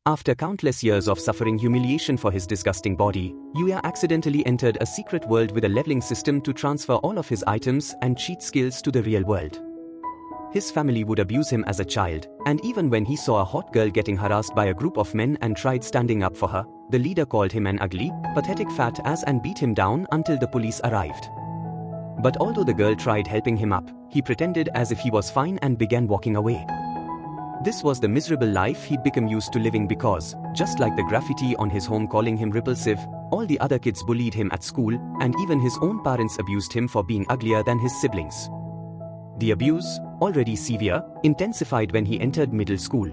After countless years of suffering humiliation for his disgusting body, Yuya accidentally entered a secret world with a leveling system to transfer all of his items and cheat skills to the real world. His family would abuse him as a child, and even when he saw a hot girl getting harassed by a group of men and tried standing up for her, the leader called him an ugly, pathetic fat ass and beat him down until the police arrived. But although the girl tried helping him up, he pretended as if he was fine and began walking away. This was the miserable life he'd become used to living because, just like the graffiti on his home calling him repulsive, all the other kids bullied him at school, and even his own parents abused him for being uglier than his siblings. The abuse, already severe, intensified when he entered middle school.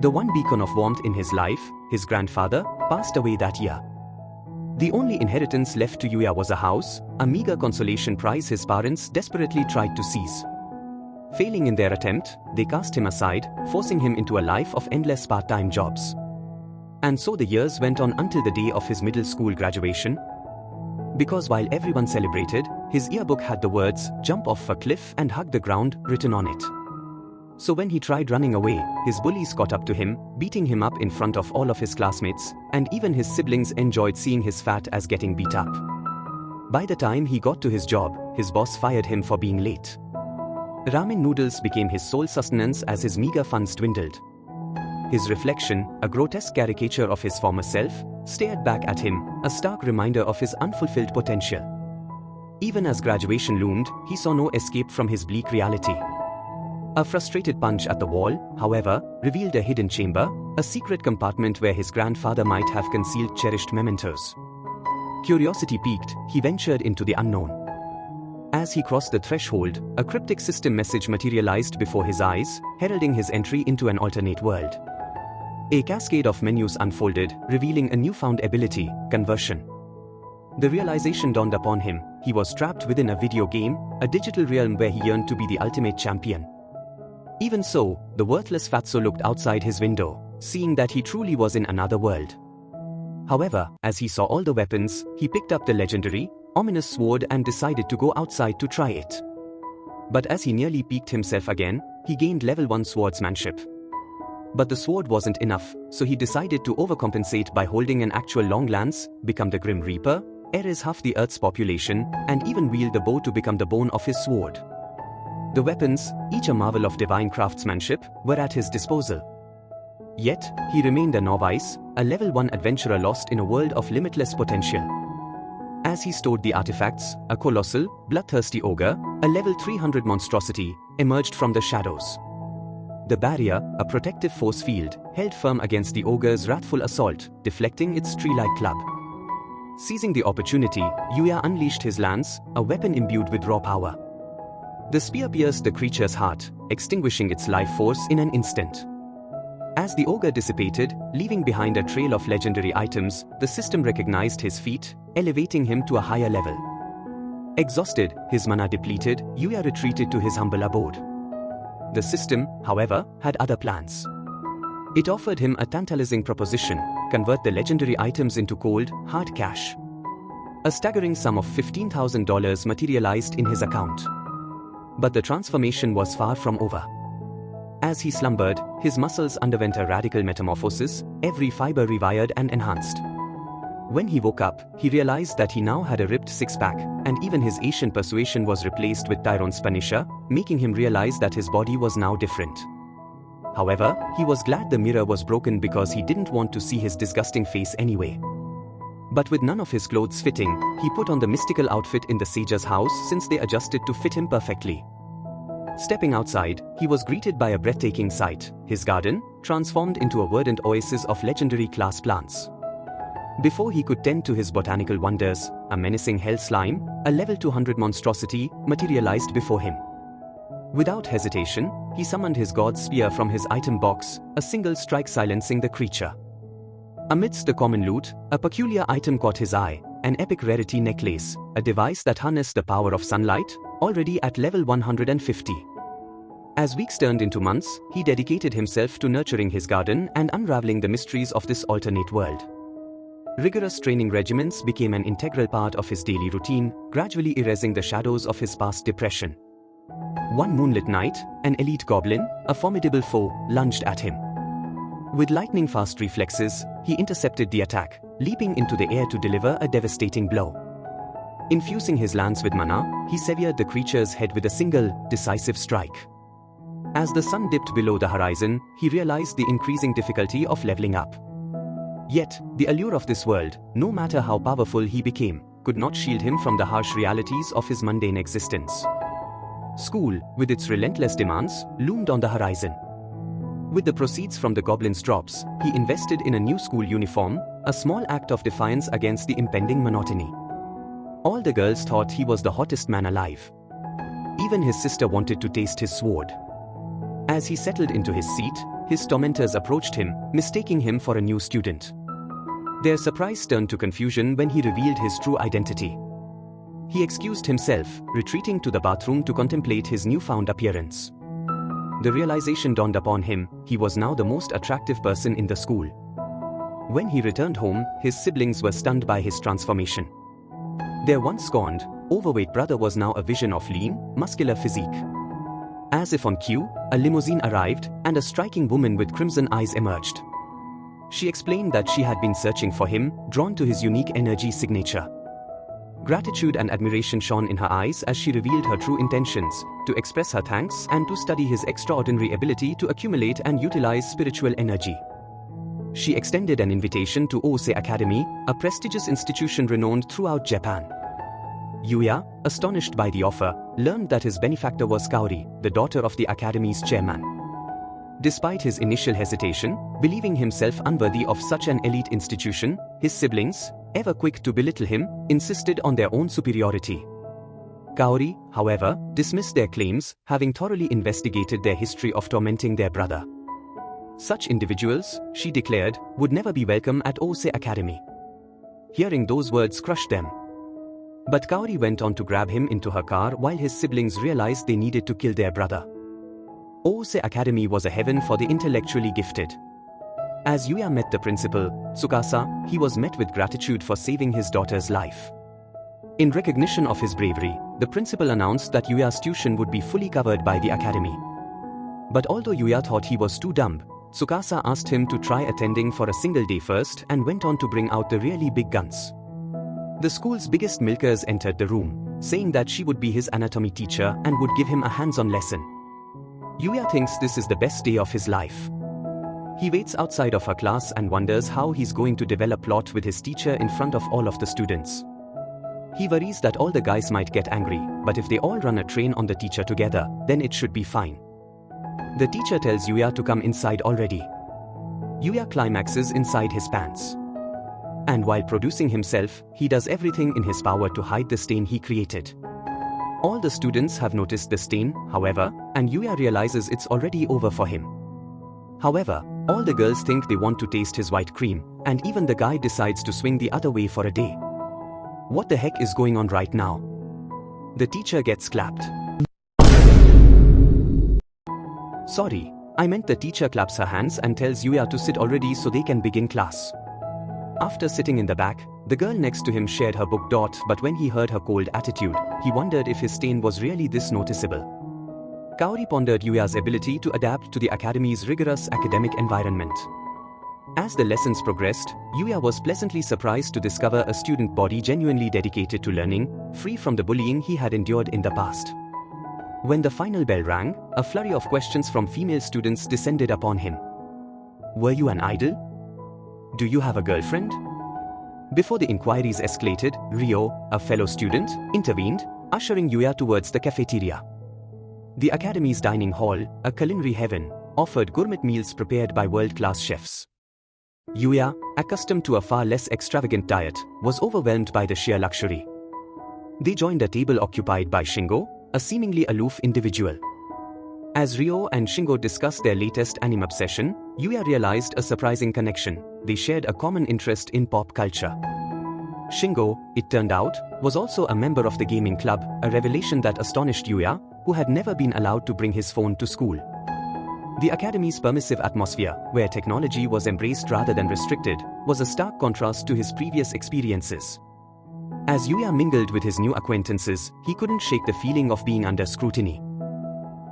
The one beacon of warmth in his life, his grandfather, passed away that year. The only inheritance left to Yuya was a house, a meager consolation prize his parents desperately tried to seize. Failing in their attempt, they cast him aside, forcing him into a life of endless part-time jobs. And so the years went on until the day of his middle school graduation. Because while everyone celebrated, his yearbook had the words, "Jump off a cliff and hug the ground," written on it. So when he tried running away, his bullies caught up to him, beating him up in front of all of his classmates, and even his siblings enjoyed seeing his fat ass getting beat up. By the time he got to his job, his boss fired him for being late. Ramen noodles became his sole sustenance as his meager funds dwindled. His reflection, a grotesque caricature of his former self, stared back at him, a stark reminder of his unfulfilled potential. Even as graduation loomed, he saw no escape from his bleak reality. A frustrated punch at the wall, however, revealed a hidden chamber, a secret compartment where his grandfather might have concealed cherished mementos. Curiosity piqued, he ventured into the unknown. As he crossed the threshold, a cryptic system message materialized before his eyes, heralding his entry into an alternate world. A cascade of menus unfolded, revealing a newfound ability, conversion. The realization dawned upon him, he was trapped within a video game, a digital realm where he yearned to be the ultimate champion. Even so, the worthless fatso looked outside his window, seeing that he truly was in another world. However, as he saw all the weapons, he picked up the legendary, ominous sword and decided to go outside to try it. But as he nearly peaked himself again, he gained level 1 swordsmanship. But the sword wasn't enough, so he decided to overcompensate by holding an actual long lance, become the Grim Reaper, erase half the Earth's population, and even wield the bow to become the bone of his sword. The weapons, each a marvel of divine craftsmanship, were at his disposal. Yet, he remained a novice, a level 1 adventurer lost in a world of limitless potential. As he stored the artifacts, a colossal, bloodthirsty ogre, a level 300 monstrosity, emerged from the shadows. The barrier, a protective force field, held firm against the ogre's wrathful assault, deflecting its tree-like club. Seizing the opportunity, Yuya unleashed his lance, a weapon imbued with raw power. The spear pierced the creature's heart, extinguishing its life force in an instant. As the ogre dissipated, leaving behind a trail of legendary items, the system recognized his feat, elevating him to a higher level. Exhausted, his mana depleted, Yuya retreated to his humble abode. The system, however, had other plans. It offered him a tantalizing proposition: convert the legendary items into cold, hard cash. A staggering sum of $15,000 materialized in his account. But the transformation was far from over. As he slumbered, his muscles underwent a radical metamorphosis, every fiber rewired and enhanced. When he woke up, he realized that he now had a ripped six-pack, and even his Asian persuasion was replaced with Tyrone's Punisher, making him realize that his body was now different. However, he was glad the mirror was broken because he didn't want to see his disgusting face anyway. But with none of his clothes fitting, he put on the mystical outfit in the sage's house since they adjusted to fit him perfectly. Stepping outside, he was greeted by a breathtaking sight: his garden, transformed into a verdant oasis of legendary class plants. Before he could tend to his botanical wonders, a menacing hell slime, a level 200 monstrosity, materialized before him. Without hesitation, he summoned his god's spear from his item box, a single strike silencing the creature. Amidst the common loot, a peculiar item caught his eye: an epic rarity necklace, a device that harnessed the power of sunlight, already at level 150. As weeks turned into months, he dedicated himself to nurturing his garden and unraveling the mysteries of this alternate world. Rigorous training regimens became an integral part of his daily routine, gradually erasing the shadows of his past depression. One moonlit night, an elite goblin, a formidable foe, lunged at him. With lightning-fast reflexes, he intercepted the attack, leaping into the air to deliver a devastating blow. Infusing his lance with mana, he severed the creature's head with a single, decisive strike. As the sun dipped below the horizon, he realized the increasing difficulty of leveling up. Yet, the allure of this world, no matter how powerful he became, could not shield him from the harsh realities of his mundane existence. School, with its relentless demands, loomed on the horizon. With the proceeds from the goblin's drops, he invested in a new school uniform, a small act of defiance against the impending monotony. All the girls thought he was the hottest man alive. Even his sister wanted to taste his sword. As he settled into his seat, his tormentors approached him, mistaking him for a new student. Their surprise turned to confusion when he revealed his true identity. He excused himself, retreating to the bathroom to contemplate his newfound appearance. The realization dawned upon him, he was now the most attractive person in the school. When he returned home, his siblings were stunned by his transformation. Their once scorned, overweight brother was now a vision of lean, muscular physique. As if on cue, a limousine arrived, and a striking woman with crimson eyes emerged. She explained that she had been searching for him, drawn to his unique energy signature. Gratitude and admiration shone in her eyes as she revealed her true intentions, to express her thanks and to study his extraordinary ability to accumulate and utilize spiritual energy. She extended an invitation to Ose Academy, a prestigious institution renowned throughout Japan. Yuya, astonished by the offer, learned that his benefactor was Kaori, the daughter of the academy's chairman. Despite his initial hesitation, believing himself unworthy of such an elite institution, his siblings, ever quick to belittle him, insisted on their own superiority. Kaori, however, dismissed their claims, having thoroughly investigated their history of tormenting their brother. Such individuals, she declared, would never be welcome at Ose Academy. Hearing those words crushed them. But Kaori went on to grab him into her car while his siblings realized they needed to kill their brother. Ose Academy was a heaven for the intellectually gifted. As Yuya met the principal, Tsukasa, he was met with gratitude for saving his daughter's life. In recognition of his bravery, the principal announced that Yuya's tuition would be fully covered by the academy. But although Yuya thought he was too dumb, Tsukasa asked him to try attending for a single day first and went on to bring out the really big guns. The school's biggest milkers entered the room, saying that she would be his anatomy teacher and would give him a hands-on lesson. Yuya thinks this is the best day of his life. He waits outside of her class and wonders how he's going to develop plot with his teacher in front of all of the students. He worries that all the guys might get angry, but if they all run a train on the teacher together, then it should be fine. The teacher tells Yuya to come inside already. Yuya climaxes inside his pants. And while producing himself, he does everything in his power to hide the stain he created. All the students have noticed the stain, however, and Yuya realizes it's already over for him. However, all the girls think they want to taste his white cream, and even the guy decides to swing the other way for a day. What the heck is going on right now? The teacher gets clapped. Sorry, I meant the teacher claps her hands and tells Yuya to sit already so they can begin class. After sitting in the back, the girl next to him shared her book. But when he heard her cold attitude, he wondered if his stain was really this noticeable. Kaori pondered Yuya's ability to adapt to the academy's rigorous academic environment. As the lessons progressed, Yuya was pleasantly surprised to discover a student body genuinely dedicated to learning, free from the bullying he had endured in the past. When the final bell rang, a flurry of questions from female students descended upon him. Were you an idol? Do you have a girlfriend? Before the inquiries escalated, Ryo, a fellow student, intervened, ushering Yuya towards the cafeteria. The academy's dining hall, a culinary heaven, offered gourmet meals prepared by world-class chefs. Yuya, accustomed to a far less extravagant diet, was overwhelmed by the sheer luxury. They joined a table occupied by Shingo, a seemingly aloof individual. As Ryo and Shingo discussed their latest anime obsession, Yuya realized a surprising connection. They shared a common interest in pop culture. Shingo, it turned out, was also a member of the gaming club, a revelation that astonished Yuya, who had never been allowed to bring his phone to school. The academy's permissive atmosphere, where technology was embraced rather than restricted, was a stark contrast to his previous experiences. As Yuya mingled with his new acquaintances, he couldn't shake the feeling of being under scrutiny.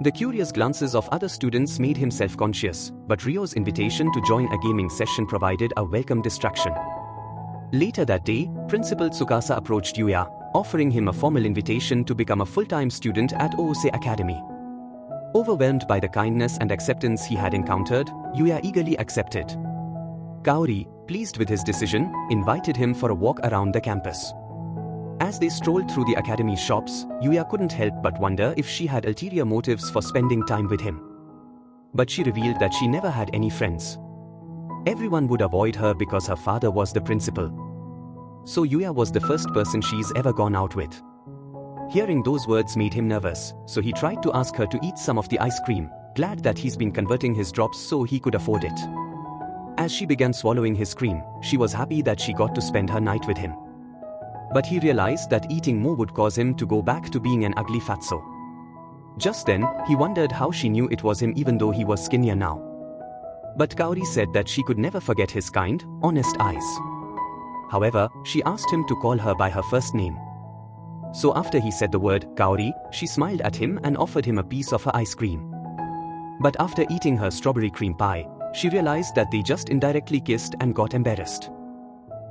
The curious glances of other students made him self-conscious, but Ryo's invitation to join a gaming session provided a welcome distraction. Later that day, Principal Tsukasa approached Yuya, offering him a formal invitation to become a full-time student at Oose Academy. Overwhelmed by the kindness and acceptance he had encountered, Yuya eagerly accepted. Kaori, pleased with his decision, invited him for a walk around the campus. As they strolled through the academy's shops, Yuya couldn't help but wonder if she had ulterior motives for spending time with him. But she revealed that she never had any friends. Everyone would avoid her because her father was the principal. So Yuya was the first person she's ever gone out with. Hearing those words made him nervous, so he tried to ask her to eat some of the ice cream, glad that he's been converting his drops so he could afford it. As she began swallowing his cream, she was happy that she got to spend her night with him. But he realized that eating more would cause him to go back to being an ugly fatso. Just then, he wondered how she knew it was him even though he was skinnier now. But Kaori said that she could never forget his kind, honest eyes. However, she asked him to call her by her first name. So after he said the word, Kaori, she smiled at him and offered him a piece of her ice cream. But after eating her strawberry cream pie, she realized that they just indirectly kissed and got embarrassed.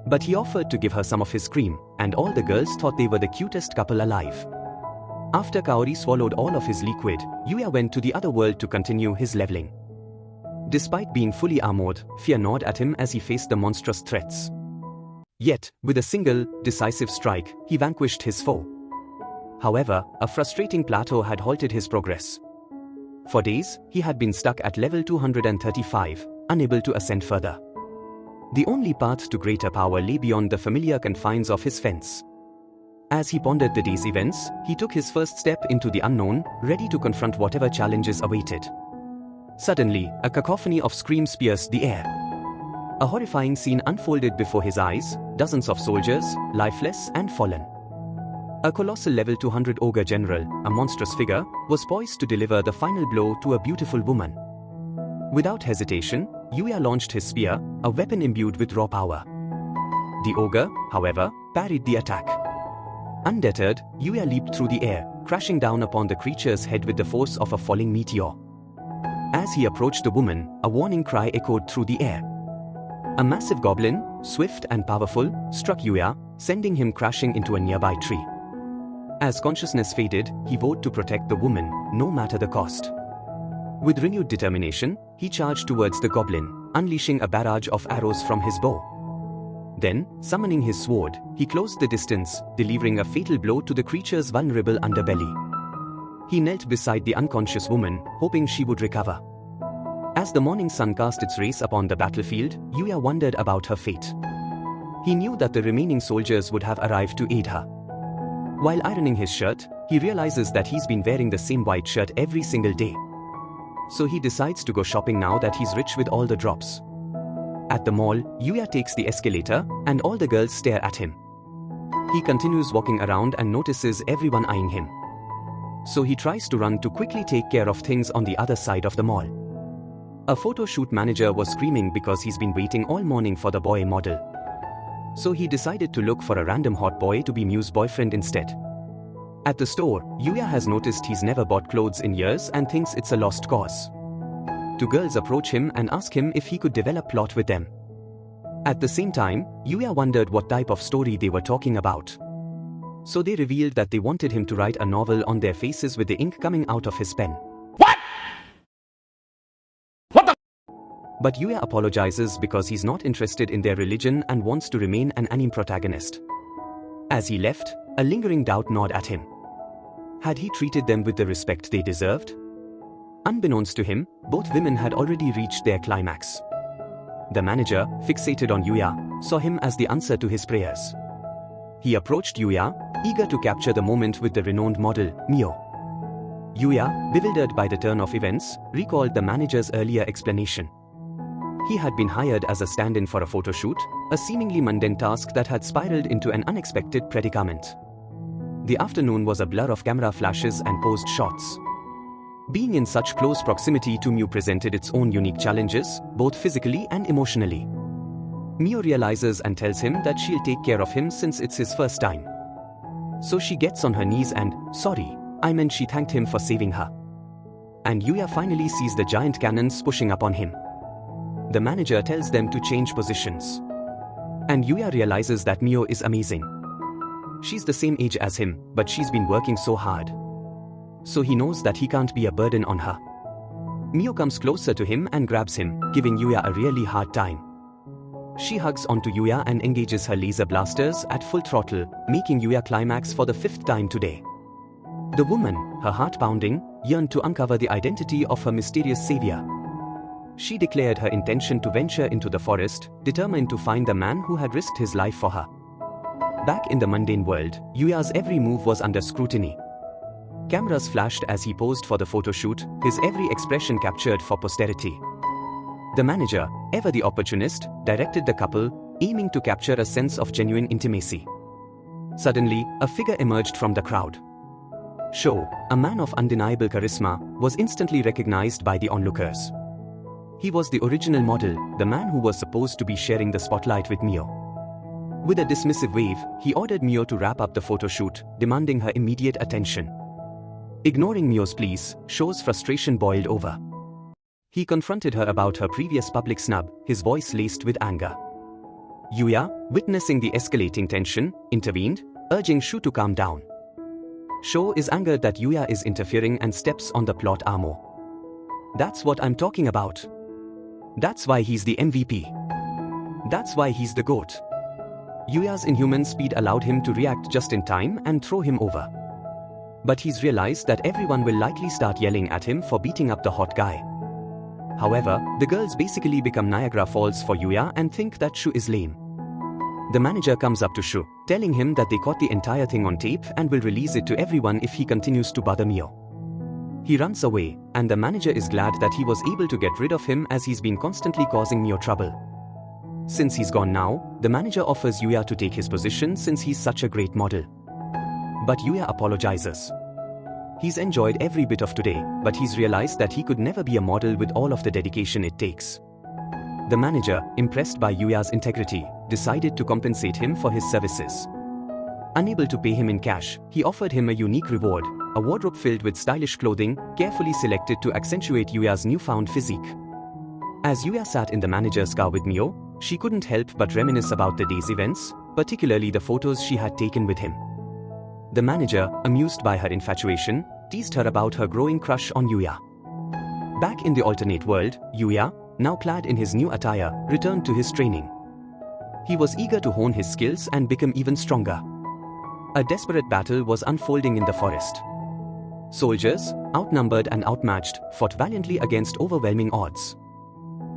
But he offered to give her some of his cream, and all the girls thought they were the cutest couple alive. After Kaori swallowed all of his liquid, Yuya went to the other world to continue his leveling. Despite being fully armored, fear gnawed at him as he faced the monstrous threats. Yet, with a single, decisive strike, he vanquished his foe. However, a frustrating plateau had halted his progress. For days, he had been stuck at level 235, unable to ascend further. The only path to greater power lay beyond the familiar confines of his fence. As he pondered the day's events, he took his first step into the unknown, ready to confront whatever challenges awaited. Suddenly, a cacophony of screams pierced the air. A horrifying scene unfolded before his eyes, dozens of soldiers, lifeless and fallen. A colossal level 200 ogre general, a monstrous figure, was poised to deliver the final blow to a beautiful woman. Without hesitation, Yuya launched his spear, a weapon imbued with raw power. The ogre, however, parried the attack. Undeterred, Yuya leaped through the air, crashing down upon the creature's head with the force of a falling meteor. As he approached the woman, a warning cry echoed through the air. A massive goblin, swift and powerful, struck Yuya, sending him crashing into a nearby tree. As consciousness faded, he vowed to protect the woman, no matter the cost. With renewed determination, he charged towards the goblin, unleashing a barrage of arrows from his bow. Then, summoning his sword, he closed the distance, delivering a fatal blow to the creature's vulnerable underbelly. He knelt beside the unconscious woman, hoping she would recover. As the morning sun cast its rays upon the battlefield, Yuya wondered about her fate. He knew that the remaining soldiers would have arrived to aid her. While ironing his shirt, he realizes that he's been wearing the same white shirt every single day. So he decides to go shopping now that he's rich with all the drops. At the mall, Yuya takes the escalator, and all the girls stare at him. He continues walking around and notices everyone eyeing him. So he tries to run to quickly take care of things on the other side of the mall. A photo shoot manager was screaming because he's been waiting all morning for the boy model. So he decided to look for a random hot boy to be Miu's boyfriend instead. At the store, Yuya has noticed he's never bought clothes in years and thinks it's a lost cause. Two girls approach him and ask him if he could develop plot with them. At the same time, Yuya wondered what type of story they were talking about. So they revealed that they wanted him to write a novel on their faces with the ink coming out of his pen. What? What the? But Yuya apologizes because he's not interested in their religion and wants to remain an anime protagonist. As he left, a lingering doubt gnawed at him. Had he treated them with the respect they deserved? Unbeknownst to him, both women had already reached their climax. The manager, fixated on Yuya, saw him as the answer to his prayers. He approached Yuya, eager to capture the moment with the renowned model, Miu. Yuya, bewildered by the turn of events, recalled the manager's earlier explanation. He had been hired as a stand-in for a photo shoot, a seemingly mundane task that had spiraled into an unexpected predicament. The afternoon was a blur of camera flashes and posed shots. Being in such close proximity to Miu presented its own unique challenges, both physically and emotionally. Miu realizes and tells him that she'll take care of him since it's his first time. So she gets on her knees and, sorry, I meant she thanked him for saving her. and Yuya finally sees the giant cannons pushing up on him. The manager tells them to change positions. And Yuya realizes that Mio is amazing. She's the same age as him, but she's been working so hard. So he knows that he can't be a burden on her. Mio comes closer to him and grabs him, giving Yuya a really hard time. She hugs onto Yuya and engages her laser blasters at full throttle, making Yuya climax for the 5th time today. The woman, her heart pounding, yearned to uncover the identity of her mysterious savior. She declared her intention to venture into the forest, determined to find the man who had risked his life for her. Back in the mundane world, Yuya's every move was under scrutiny. Cameras flashed as he posed for the photo shoot, his every expression captured for posterity. The manager, ever the opportunist, directed the couple, aiming to capture a sense of genuine intimacy. Suddenly, a figure emerged from the crowd. Sho, a man of undeniable charisma, was instantly recognized by the onlookers. He was the original model, the man who was supposed to be sharing the spotlight with Mio. With a dismissive wave, he ordered Mio to wrap up the photo shoot, demanding her immediate attention. Ignoring Mio's pleas, Sho's frustration boiled over. He confronted her about her previous public snub, his voice laced with anger. Yuya, witnessing the escalating tension, intervened, urging Sho to calm down. Sho is angered that Yuya is interfering and steps on the plot armor. That's what I'm talking about. That's why he's the MVP. That's why he's the GOAT. Yuya's inhuman speed allowed him to react just in time and throw him over. But he's realized that everyone will likely start yelling at him for beating up the hot guy. However, the girls basically become Niagara Falls for Yuya and think that Sho is lame. The manager comes up to Sho, telling him that they caught the entire thing on tape and will release it to everyone if he continues to bother Mio. He runs away, and the manager is glad that he was able to get rid of him as he's been constantly causing Mio trouble. Since he's gone now, the manager offers Yuya to take his position since he's such a great model. But Yuya apologizes. He's enjoyed every bit of today, but he's realized that he could never be a model with all of the dedication it takes. The manager, impressed by Yuya's integrity, decided to compensate him for his services. Unable to pay him in cash, he offered him a unique reward, a wardrobe filled with stylish clothing, carefully selected to accentuate Yuya's newfound physique. As Yuya sat in the manager's car with Mio, she couldn't help but reminisce about the day's events, particularly the photos she had taken with him. The manager, amused by her infatuation, teased her about her growing crush on Yuya. Back in the alternate world, Yuya, now clad in his new attire, returned to his training. He was eager to hone his skills and become even stronger. A desperate battle was unfolding in the forest. Soldiers, outnumbered and outmatched, fought valiantly against overwhelming odds.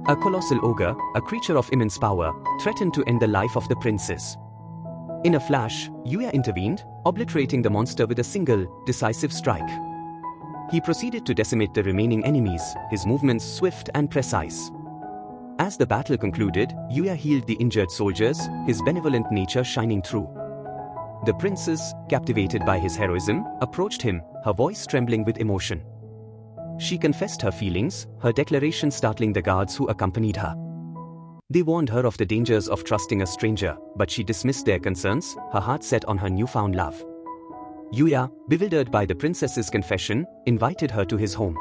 A colossal ogre, a creature of immense power, threatened to end the life of the princess. In a flash, Yuya intervened, obliterating the monster with a single, decisive strike. He proceeded to decimate the remaining enemies, his movements swift and precise. As the battle concluded, Yuya healed the injured soldiers, his benevolent nature shining through. The princess, captivated by his heroism, approached him, her voice trembling with emotion. She confessed her feelings, her declaration startling the guards who accompanied her. They warned her of the dangers of trusting a stranger, but she dismissed their concerns, her heart set on her newfound love. Yuya, bewildered by the princess's confession, invited her to his home.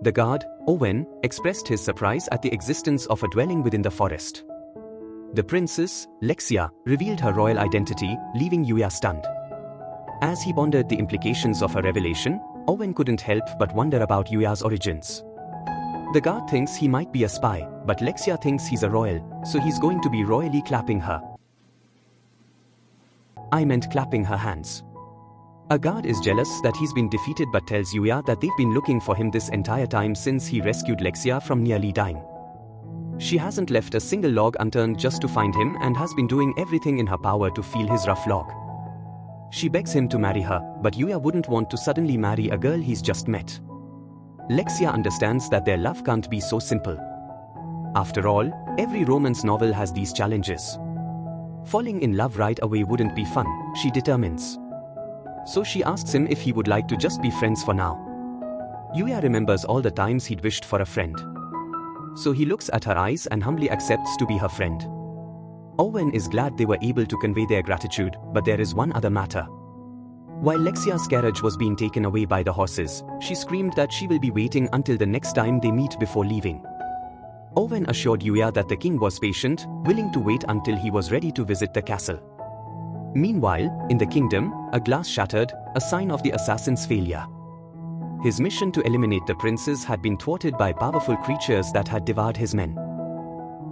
The guard, Owen, expressed his surprise at the existence of a dwelling within the forest. The princess, Lexia, revealed her royal identity, leaving Yuya stunned. As he pondered the implications of her revelation, Owen couldn't help but wonder about Yuya's origins. The guard thinks he might be a spy, but Lexia thinks he's a royal, so he's going to be royally clapping her. I meant clapping her hands. A guard is jealous that he's been defeated but tells Yuya that they've been looking for him this entire time since he rescued Lexia from nearly dying. She hasn't left a single log unturned just to find him and has been doing everything in her power to feel his rough log. She begs him to marry her, but Yuya wouldn't want to suddenly marry a girl he's just met. Lexia understands that their love can't be so simple. After all, every romance novel has these challenges. Falling in love right away wouldn't be fun, she determines. So she asks him if he would like to just be friends for now. Yuya remembers all the times he'd wished for a friend. So he looks at her eyes and humbly accepts to be her friend. Owen is glad they were able to convey their gratitude, but there is one other matter. While Lexia's carriage was being taken away by the horses, she screamed that she will be waiting until the next time they meet before leaving. Owen assured Yuya that the king was patient, willing to wait until he was ready to visit the castle. Meanwhile, in the kingdom, a glass shattered, a sign of the assassin's failure. His mission to eliminate the princes had been thwarted by powerful creatures that had devoured his men.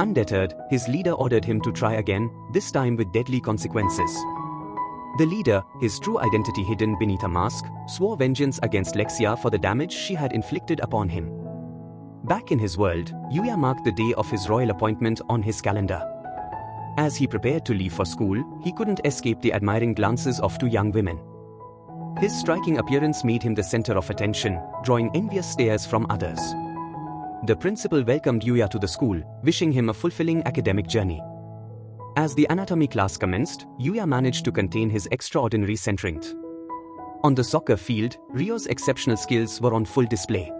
Undeterred, his leader ordered him to try again, this time with deadly consequences. The leader, his true identity hidden beneath a mask, swore vengeance against Lexia for the damage she had inflicted upon him. Back in his world, Yuya marked the day of his royal appointment on his calendar. As he prepared to leave for school, he couldn't escape the admiring glances of two young women. His striking appearance made him the center of attention, drawing envious stares from others. The principal welcomed Yuya to the school, wishing him a fulfilling academic journey. As the anatomy class commenced, Yuya managed to contain his extraordinary strength. On the soccer field, Ryo's exceptional skills were on full display.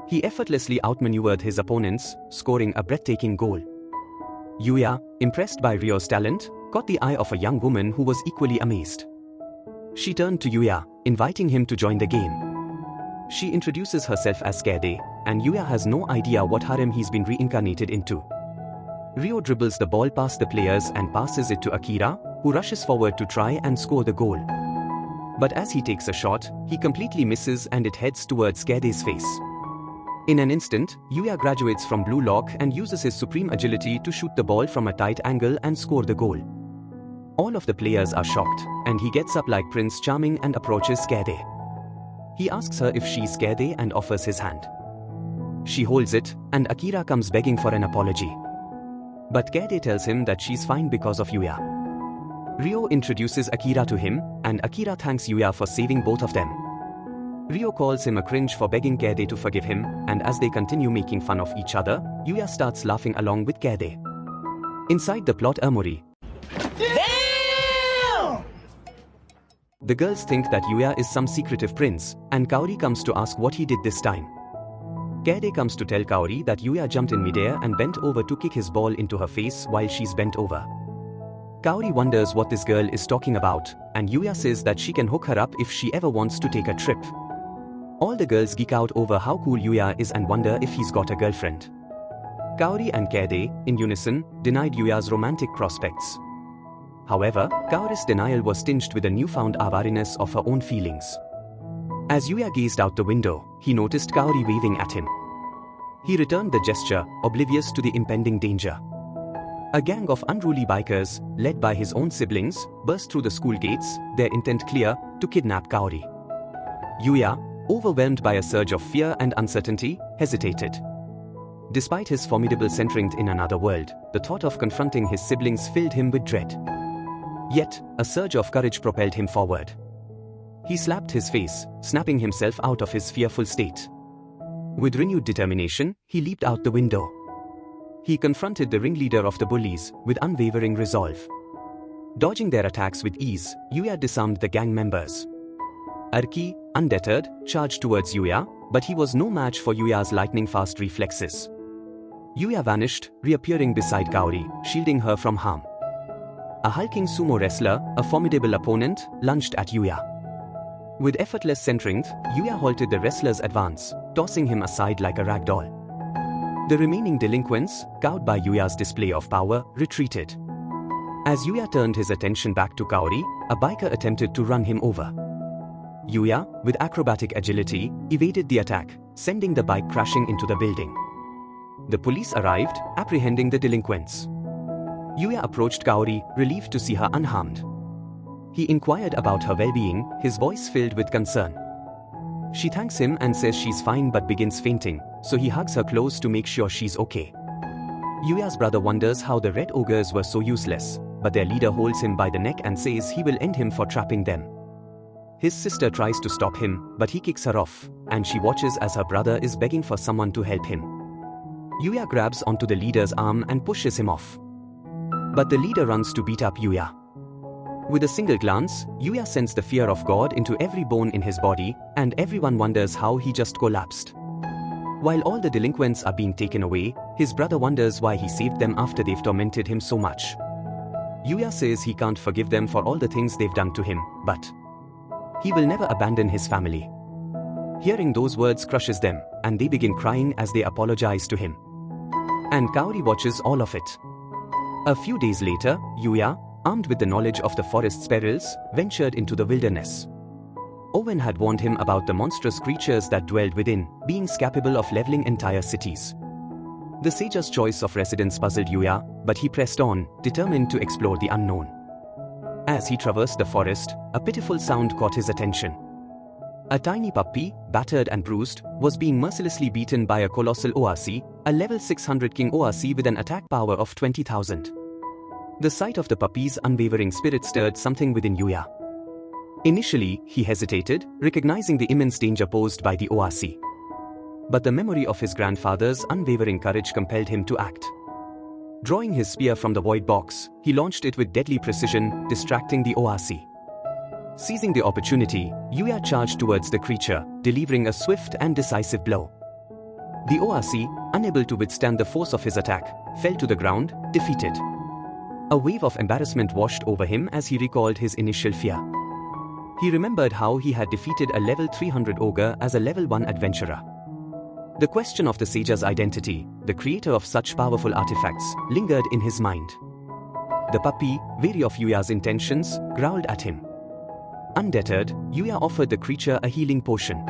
He effortlessly outmaneuvered his opponents, scoring a breathtaking goal. Yuya, impressed by Ryo's talent, caught the eye of a young woman who was equally amazed. She turned to Yuya, inviting him to join the game. She introduces herself as Kade, and Yuya has no idea what harem he's been reincarnated into. Ryo dribbles the ball past the players and passes it to Akira, who rushes forward to try and score the goal. But as he takes a shot, he completely misses and it heads towards Kade's face. In an instant, Yuya graduates from Blue Lock and uses his supreme agility to shoot the ball from a tight angle and score the goal. All of the players are shocked, and he gets up like Prince Charming and approaches Kade. He asks her if she's Kade and offers his hand. She holds it, and Akira comes begging for an apology. But Kade tells him that she's fine because of Yuya. Ryo introduces Akira to him, and Akira thanks Yuya for saving both of them. Ryo calls him a cringe for begging Kade to forgive him, and as they continue making fun of each other, Yuya starts laughing along with Kade. Inside the plot armory, damn! The girls think that Yuya is some secretive prince, and Kaori comes to ask what he did this time. Kade comes to tell Kaori that Yuya jumped in midair and bent over to kick his ball into her face while she's bent over. Kaori wonders what this girl is talking about, and Yuya says that she can hook her up if she ever wants to take a trip. All the girls geek out over how cool Yuya is and wonder if he's got a girlfriend. Kaori and Kade, in unison, denied Yuya's romantic prospects. However, Kaori's denial was tinged with a newfound awareness of her own feelings. As Yuya gazed out the window, he noticed Kaori waving at him. He returned the gesture, oblivious to the impending danger. A gang of unruly bikers, led by his own siblings, burst through the school gates, their intent clear, to kidnap Kaori. Yuya, overwhelmed by a surge of fear and uncertainty, hesitated. Despite his formidable strength in another world, the thought of confronting his siblings filled him with dread. Yet, a surge of courage propelled him forward. He slapped his face, snapping himself out of his fearful state. With renewed determination, he leaped out the window. He confronted the ringleader of the bullies, with unwavering resolve. Dodging their attacks with ease, Yuya disarmed the gang members. Arki, undeterred, charged towards Yuya, but he was no match for Yuya's lightning-fast reflexes. Yuya vanished, reappearing beside Kaori, shielding her from harm. A hulking sumo wrestler, a formidable opponent, lunged at Yuya. With effortless strength, Yuya halted the wrestler's advance, tossing him aside like a rag doll. The remaining delinquents, cowed by Yuya's display of power, retreated. As Yuya turned his attention back to Kaori, a biker attempted to run him over. Yuya, with acrobatic agility, evaded the attack, sending the bike crashing into the building. The police arrived, apprehending the delinquents. Yuya approached Kaori, relieved to see her unharmed. He inquired about her well-being, his voice filled with concern. She thanks him and says she's fine but begins fainting, so he hugs her close to make sure she's okay. Yuya's brother wonders how the Red Ogres were so useless, but their leader holds him by the neck and says he will end him for trapping them. His sister tries to stop him, but he kicks her off, and she watches as her brother is begging for someone to help him. Yuya grabs onto the leader's arm and pushes him off. But the leader runs to beat up Yuya. With a single glance, Yuya sends the fear of God into every bone in his body, and everyone wonders how he just collapsed. While all the delinquents are being taken away, his brother wonders why he saved them after they've tormented him so much. Yuya says he can't forgive them for all the things they've done to him, but He will never abandon his family. Hearing those words crushes them, and they begin crying as they apologize to him. And Kaori watches all of it. A few days later, Yuya, armed with the knowledge of the forest's perils, ventured into the wilderness. Owen had warned him about the monstrous creatures that dwelled within, beings capable of leveling entire cities. The sage's choice of residence puzzled Yuya, but he pressed on, determined to explore the unknown. As he traversed the forest, a pitiful sound caught his attention. A tiny puppy, battered and bruised, was being mercilessly beaten by a colossal ORC, a level 600 king ORC with an attack power of 20,000. The sight of the puppy's unwavering spirit stirred something within Yuya. Initially, he hesitated, recognizing the immense danger posed by the ORC. But the memory of his grandfather's unwavering courage compelled him to act. Drawing his spear from the void box, he launched it with deadly precision, distracting the ORC. Seizing the opportunity, Yuya charged towards the creature, delivering a swift and decisive blow. The ORC, unable to withstand the force of his attack, fell to the ground, defeated. A wave of embarrassment washed over him as he recalled his initial fear. He remembered how he had defeated a level 300 ogre as a level 1 adventurer. The question of the sage's identity, the creator of such powerful artifacts, lingered in his mind. The puppy, wary of Yuya's intentions, growled at him. Undeterred, Yuya offered the creature a healing potion.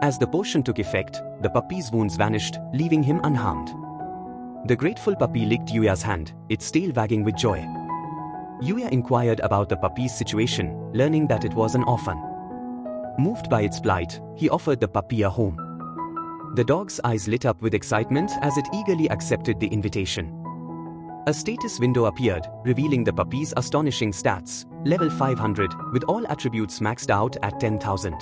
As the potion took effect, the puppy's wounds vanished, leaving him unharmed. The grateful puppy licked Yuya's hand, its tail wagging with joy. Yuya inquired about the puppy's situation, learning that it was an orphan. Moved by its plight, he offered the puppy a home. The dog's eyes lit up with excitement as it eagerly accepted the invitation. A status window appeared, revealing the puppy's astonishing stats, level 500, with all attributes maxed out at 10,000.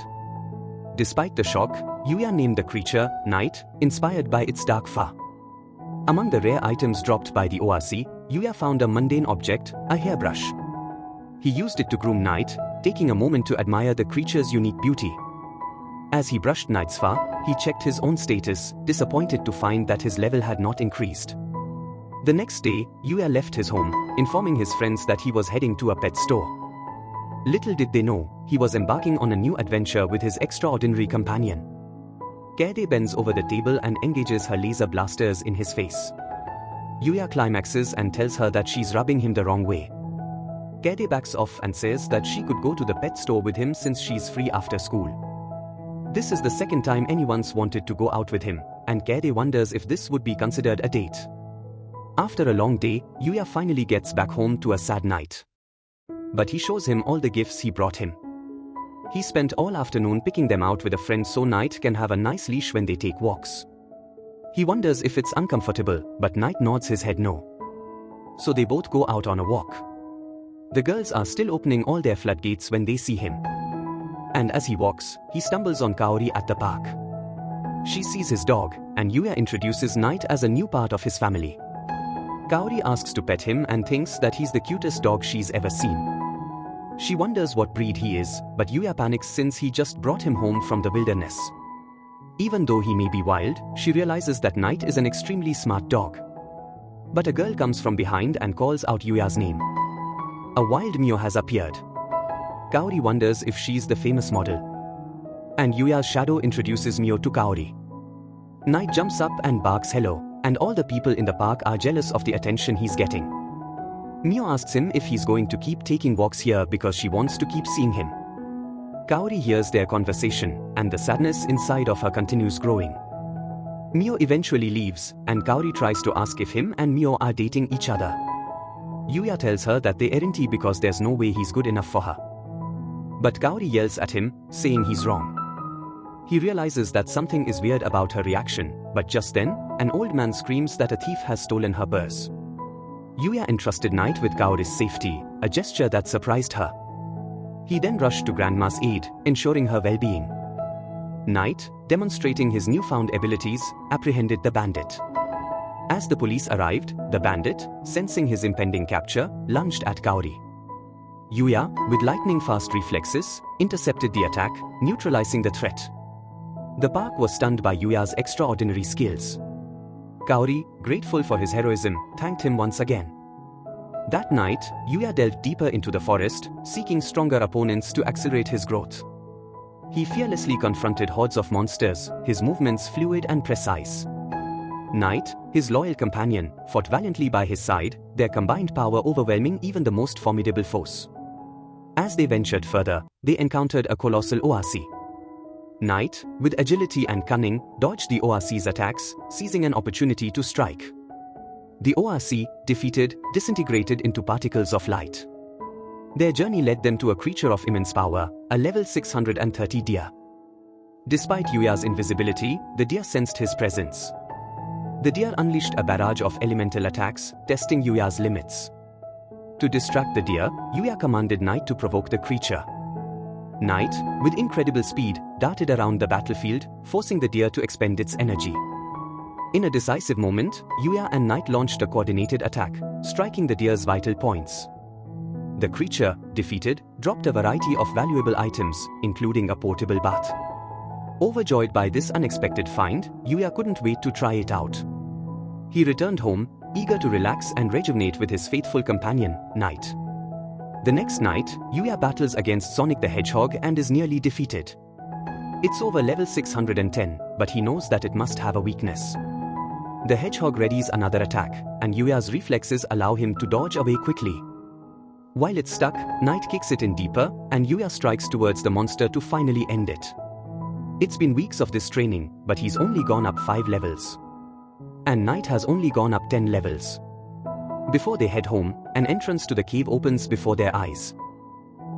Despite the shock, Yuya named the creature Night, inspired by its dark fur. Among the rare items dropped by the ORC, Yuya found a mundane object, a hairbrush. He used it to groom Night, taking a moment to admire the creature's unique beauty. As he brushed Night's fur, he checked his own status, disappointed to find that his level had not increased. The next day, Yuya left his home, informing his friends that he was heading to a pet store. Little did they know, he was embarking on a new adventure with his extraordinary companion. Kaede bends over the table and engages her laser blasters in his face. Yuya climaxes and tells her that she's rubbing him the wrong way. Kaede backs off and says that she could go to the pet store with him since she's free after school. This is the second time anyone's wanted to go out with him, and Kaede wonders if this would be considered a date. After a long day, Yuya finally gets back home to a sad Night. But he shows him all the gifts he brought him. He spent all afternoon picking them out with a friend so Night can have a nice leash when they take walks. He wonders if it's uncomfortable, but Night nods his head no. So they both go out on a walk. The girls are still opening all their floodgates when they see him. And as he walks, he stumbles on Kaori at the park. She sees his dog, and Yuya introduces Night as a new part of his family. Kaori asks to pet him and thinks that he's the cutest dog she's ever seen. She wonders what breed he is, but Yuya panics since he just brought him home from the wilderness. Even though he may be wild, she realizes that Night is an extremely smart dog. But a girl comes from behind and calls out Yuya's name. A wild Mio has appeared. Kaori wonders if she's the famous model. And Yuya's shadow introduces Mio to Kaori. Night jumps up and barks hello, and all the people in the park are jealous of the attention he's getting. Mio asks him if he's going to keep taking walks here because she wants to keep seeing him. Kaori hears their conversation, and the sadness inside of her continues growing. Mio eventually leaves, and Kaori tries to ask if him and Mio are dating each other. Yuya tells her that they aren't because there's no way he's good enough for her. But Kaori yells at him, saying he's wrong. He realizes that something is weird about her reaction, but just then, an old man screams that a thief has stolen her purse. Yuya entrusted Night with Kaori's safety, a gesture that surprised her. He then rushed to Grandma's aid, ensuring her well-being. Night, demonstrating his newfound abilities, apprehended the bandit. As the police arrived, the bandit, sensing his impending capture, lunged at Kaori. Yuya, with lightning-fast reflexes, intercepted the attack, neutralizing the threat. The park was stunned by Yuya's extraordinary skills. Kaori, grateful for his heroism, thanked him once again. That night, Yuya delved deeper into the forest, seeking stronger opponents to accelerate his growth. He fearlessly confronted hordes of monsters, his movements fluid and precise. Night, his loyal companion, fought valiantly by his side, their combined power overwhelming even the most formidable foes. As they ventured further, they encountered a colossal Oasi. Night, with agility and cunning, dodged the Oasi's attacks, seizing an opportunity to strike. The Oasi, defeated, disintegrated into particles of light. Their journey led them to a creature of immense power, a level 630 deer. Despite Yuya's invisibility, the deer sensed his presence. The deer unleashed a barrage of elemental attacks, testing Yuya's limits. To distract the deer, Yuya commanded Night to provoke the creature. Night, with incredible speed, darted around the battlefield, forcing the deer to expend its energy. In a decisive moment, Yuya and Night launched a coordinated attack, striking the deer's vital points. The creature, defeated, dropped a variety of valuable items, including a portable bath. Overjoyed by this unexpected find, Yuya couldn't wait to try it out. He returned home, eager to relax and rejuvenate with his faithful companion, Night. The next night, Yuya battles against Sonic the Hedgehog and is nearly defeated. It's over level 610, but he knows that it must have a weakness. The hedgehog readies another attack, and Yuya's reflexes allow him to dodge away quickly. While it's stuck, Night kicks it in deeper, and Yuya strikes towards the monster to finally end it. It's been weeks of this training, but he's only gone up 5 levels. And Night has only gone up 10 levels. Before they head home, an entrance to the cave opens before their eyes.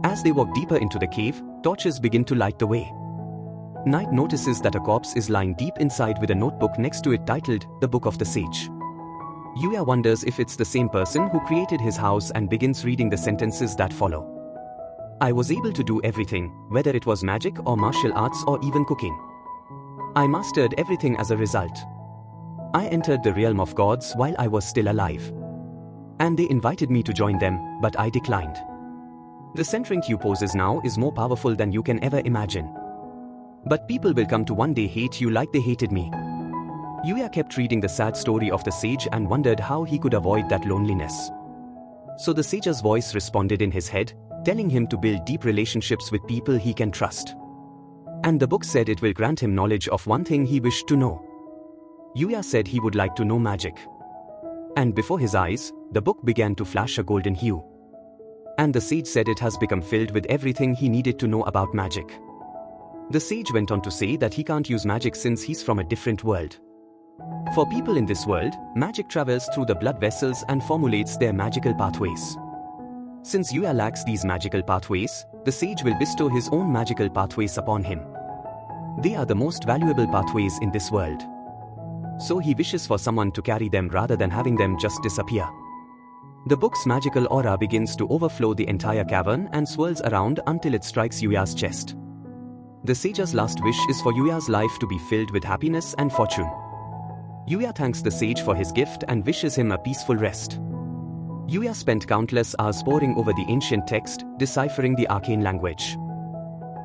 As they walk deeper into the cave, torches begin to light the way. Night notices that a corpse is lying deep inside with a notebook next to it titled, The Book of the Sage. Yuya wonders if it's the same person who created his house and begins reading the sentences that follow. I was able to do everything, whether it was magic or martial arts or even cooking. I mastered everything as a result. I entered the realm of gods while I was still alive. And they invited me to join them, but I declined. The sentient you possess now is more powerful than you can ever imagine. But people will come to one day hate you like they hated me. Yuya kept reading the sad story of the sage and wondered how he could avoid that loneliness. So the sage's voice responded in his head, telling him to build deep relationships with people he can trust. And the book said it will grant him knowledge of one thing he wished to know. Yuya said he would like to know magic. And before his eyes, the book began to flash a golden hue. And the sage said it has become filled with everything he needed to know about magic. The sage went on to say that he can't use magic since he's from a different world. For people in this world, magic travels through the blood vessels and formulates their magical pathways. Since Yuya lacks these magical pathways, the sage will bestow his own magical pathways upon him. They are the most valuable pathways in this world. So he wishes for someone to carry them rather than having them just disappear. The book's magical aura begins to overflow the entire cavern and swirls around until it strikes Yuya's chest. The sage's last wish is for Yuya's life to be filled with happiness and fortune. Yuya thanks the sage for his gift and wishes him a peaceful rest. Yuya spent countless hours poring over the ancient text, deciphering the arcane language.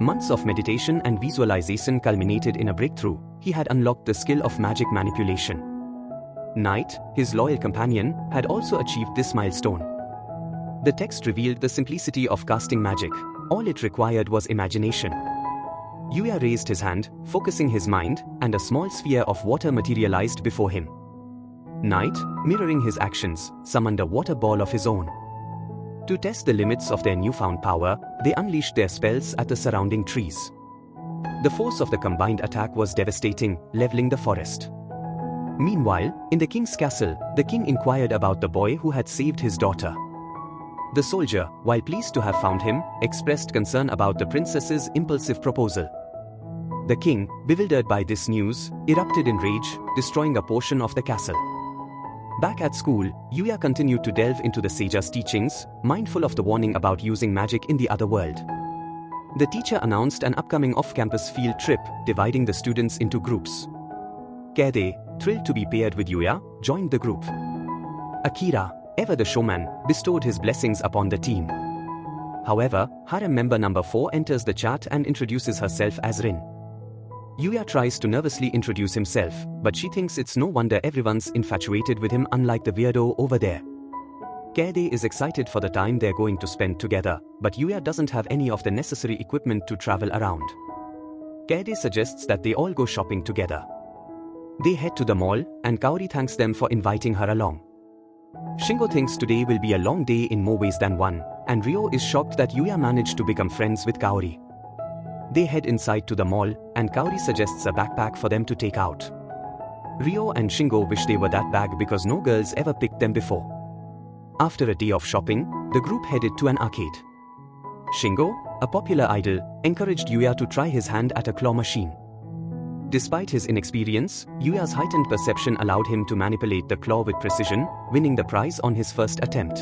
Months of meditation and visualization culminated in a breakthrough. He had unlocked the skill of magic manipulation. Night, his loyal companion, had also achieved this milestone. The text revealed the simplicity of casting magic. All it required was imagination. Yuya raised his hand, focusing his mind, and a small sphere of water materialized before him. Night, mirroring his actions, summoned a water ball of his own. To test the limits of their newfound power, they unleashed their spells at the surrounding trees. The force of the combined attack was devastating, leveling the forest. Meanwhile, in the king's castle, the king inquired about the boy who had saved his daughter. The soldier, while pleased to have found him, expressed concern about the princess's impulsive proposal. The king, bewildered by this news, erupted in rage, destroying a portion of the castle. Back at school, Yuya continued to delve into the sage's teachings, mindful of the warning about using magic in the other world. The teacher announced an upcoming off-campus field trip, dividing the students into groups. Kede, thrilled to be paired with Yuya, joined the group. Akira, ever the showman, bestowed his blessings upon the team. However, Harem member number 4 enters the chat and introduces herself as Rin. Yuya tries to nervously introduce himself, but she thinks it's no wonder everyone's infatuated with him, unlike the weirdo over there. Kaede is excited for the time they're going to spend together, but Yuya doesn't have any of the necessary equipment to travel around. Kaede suggests that they all go shopping together. They head to the mall, and Kaori thanks them for inviting her along. Shingo thinks today will be a long day in more ways than one, and Ryo is shocked that Yuya managed to become friends with Kaori. They head inside to the mall, and Kaori suggests a backpack for them to take out. Ryo and Shingo wish they were that bag because no girls ever picked them before. After a day of shopping, the group headed to an arcade. Shingo, a popular idol, encouraged Yuya to try his hand at a claw machine. Despite his inexperience, Yuya's heightened perception allowed him to manipulate the claw with precision, winning the prize on his first attempt.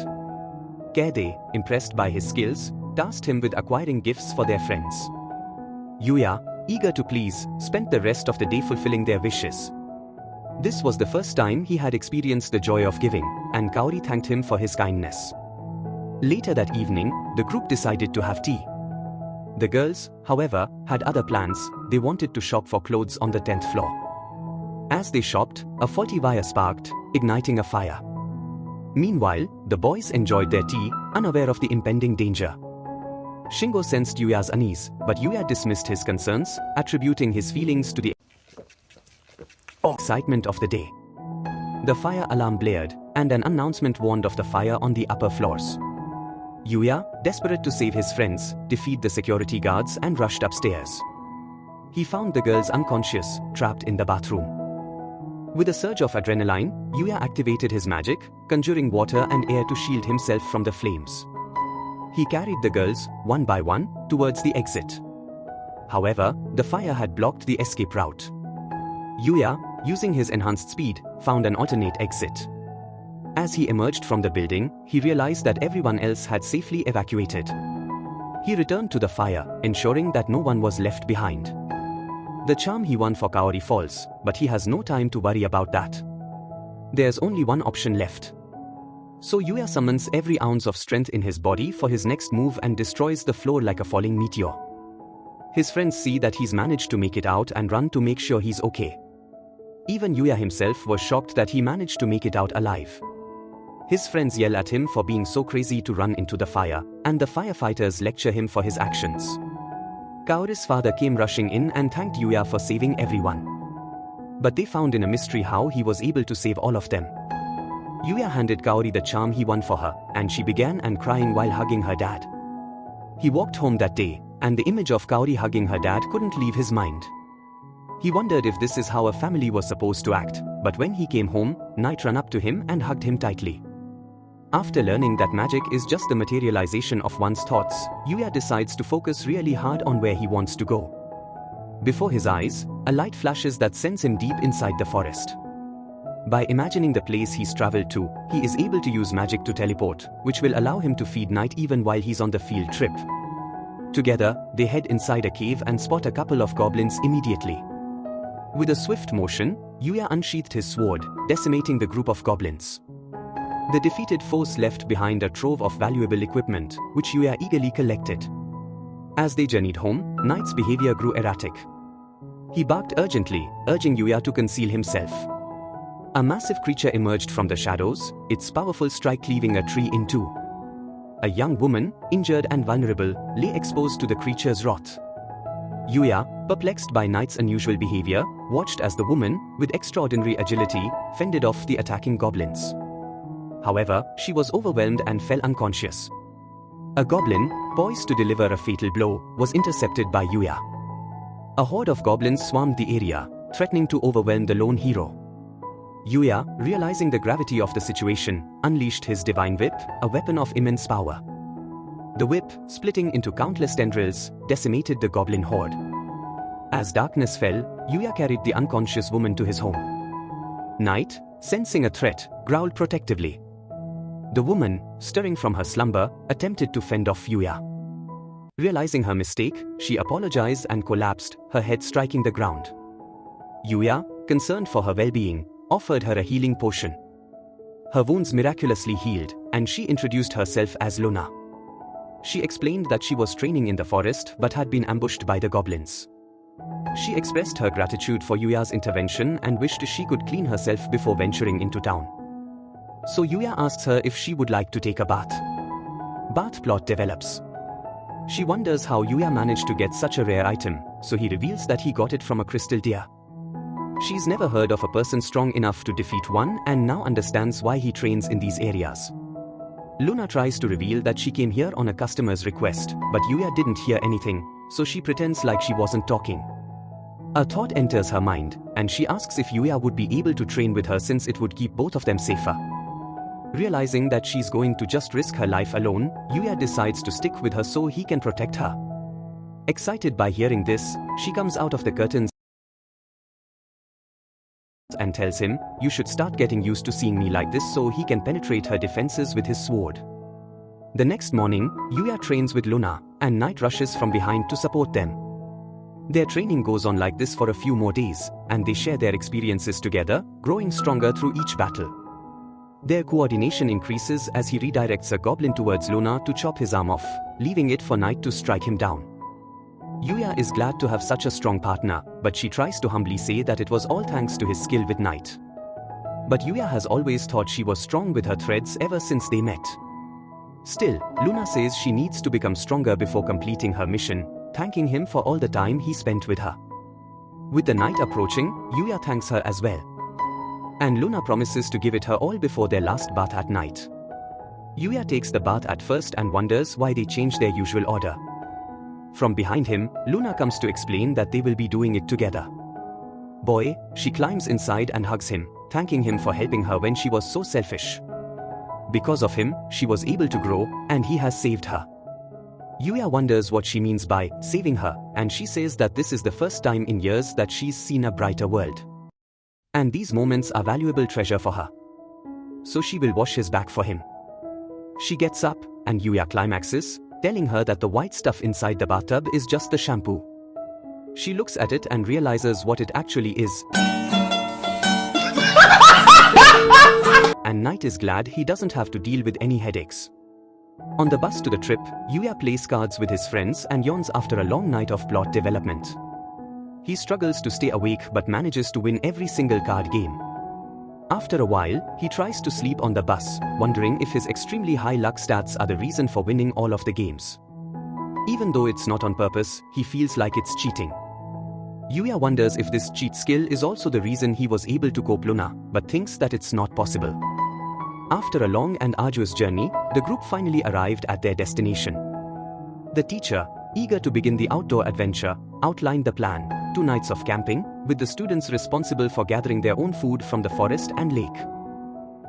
Kaede, impressed by his skills, tasked him with acquiring gifts for their friends. Yuya, eager to please, spent the rest of the day fulfilling their wishes. This was the first time he had experienced the joy of giving, and Kaori thanked him for his kindness. Later that evening, the group decided to have tea. The girls, however, had other plans. They wanted to shop for clothes on the 10th floor. As they shopped, a faulty wire sparked, igniting a fire. Meanwhile, the boys enjoyed their tea, unaware of the impending danger. Shingo sensed Yuya's unease, but Yuya dismissed his concerns, attributing his feelings to the excitement of the day. The fire alarm blared, and an announcement warned of the fire on the upper floors. Yuya, desperate to save his friends, defied the security guards and rushed upstairs. He found the girls unconscious, trapped in the bathroom. With a surge of adrenaline, Yuya activated his magic, conjuring water and air to shield himself from the flames. He carried the girls, one by one, towards the exit. However, the fire had blocked the escape route. Yuya, using his enhanced speed, found an alternate exit. As he emerged from the building, he realized that everyone else had safely evacuated. He returned to the fire, ensuring that no one was left behind. The charm he won for Kaori falls, but he has no time to worry about that. There's only one option left. So Yuya summons every ounce of strength in his body for his next move and destroys the floor like a falling meteor. His friends see that he's managed to make it out and run to make sure he's okay. Even Yuya himself was shocked that he managed to make it out alive. His friends yell at him for being so crazy to run into the fire, and the firefighters lecture him for his actions. Kaori's father came rushing in and thanked Yuya for saving everyone. But they found in a mystery how he was able to save all of them. Yuya handed Kaori the charm he won for her, and she began crying while hugging her dad. He walked home that day, and the image of Kaori hugging her dad couldn't leave his mind. He wondered if this is how a family was supposed to act, but when he came home, Knight ran up to him and hugged him tightly. After learning that magic is just the materialization of one's thoughts, Yuya decides to focus really hard on where he wants to go. Before his eyes, a light flashes that sends him deep inside the forest. By imagining the place he's traveled to, he is able to use magic to teleport, which will allow him to feed Knight even while he's on the field trip. Together, they head inside a cave and spot a couple of goblins immediately. With a swift motion, Yuya unsheathed his sword, decimating the group of goblins. The defeated foes left behind a trove of valuable equipment, which Yuya eagerly collected. As they journeyed home, Knight's behavior grew erratic. He barked urgently, urging Yuya to conceal himself. A massive creature emerged from the shadows, its powerful strike cleaving a tree in two. A young woman, injured and vulnerable, lay exposed to the creature's wrath. Yuya, perplexed by Knight's unusual behavior, watched as the woman, with extraordinary agility, fended off the attacking goblins. However, she was overwhelmed and fell unconscious. A goblin, poised to deliver a fatal blow, was intercepted by Yuya. A horde of goblins swarmed the area, threatening to overwhelm the lone hero. Yuya, realizing the gravity of the situation, unleashed his divine whip, a weapon of immense power. The whip, splitting into countless tendrils, decimated the goblin horde. As darkness fell, Yuya carried the unconscious woman to his home. Knight, sensing a threat, growled protectively. The woman, stirring from her slumber, attempted to fend off Yuya. Realizing her mistake, she apologized and collapsed, her head striking the ground. Yuya, concerned for her well-being, offered her a healing potion. Her wounds miraculously healed, and she introduced herself as Luna. She explained that she was training in the forest but had been ambushed by the goblins. She expressed her gratitude for Yuya's intervention and wished she could clean herself before venturing into town. so Yuya asks her if she would like to take a bath. Bath plot develops. She wonders how Yuya managed to get such a rare item, so he reveals that he got it from a crystal deer. She's never heard of a person strong enough to defeat one and now understands why he trains in these areas. Luna tries to reveal that she came here on a customer's request, but Yuya didn't hear anything, so she pretends like she wasn't talking. A thought enters her mind, and she asks if Yuya would be able to train with her since it would keep both of them safer. Realizing that she's going to just risk her life alone, Yuya decides to stick with her so he can protect her. Excited by hearing this, she comes out of the curtains and tells him, "You should start getting used to seeing me like this," so he can penetrate her defenses with his sword. The next morning, Yuya trains with Luna, and Night rushes from behind to support them. Their training goes on like this for a few more days, and they share their experiences together, growing stronger through each battle. Their coordination increases as he redirects a goblin towards Luna to chop his arm off, leaving it for Night to strike him down. Yuya is glad to have such a strong partner, but she tries to humbly say that it was all thanks to his skill with Night. But Yuya has always thought she was strong with her threads ever since they met. Still, Luna says she needs to become stronger before completing her mission, thanking him for all the time he spent with her. With the night approaching, Yuya thanks her as well. And Luna promises to give it her all before their last bath at night. Yuya takes the bath at first and wonders why they changed their usual order. From behind him, Luna comes to explain that they will be doing it together. Boy, she climbs inside and hugs him, thanking him for helping her when she was so selfish. Because of him, she was able to grow, and he has saved her. Yuya wonders what she means by saving her, and she says that this is the first time in years that she's seen a brighter world. And these moments are valuable treasure for her. So she will wash his back for him. She gets up, and Yuya climaxes, telling her that the white stuff inside the bathtub is just the shampoo. She looks at it and realizes what it actually is. And Night is glad he doesn't have to deal with any headaches. On the bus to the trip, Yuya plays cards with his friends and yawns after a long night of plot development. He struggles to stay awake but manages to win every single card game. After a while, he tries to sleep on the bus, wondering if his extremely high luck stats are the reason for winning all of the games. Even though it's not on purpose, he feels like it's cheating. Yuya wonders if this cheat skill is also the reason he was able to cope Luna, but thinks that it's not possible. After a long and arduous journey, the group finally arrived at their destination. The teacher, eager to begin the outdoor adventure, outlined the plan: 2 nights of camping, with the students responsible for gathering their own food from the forest and lake.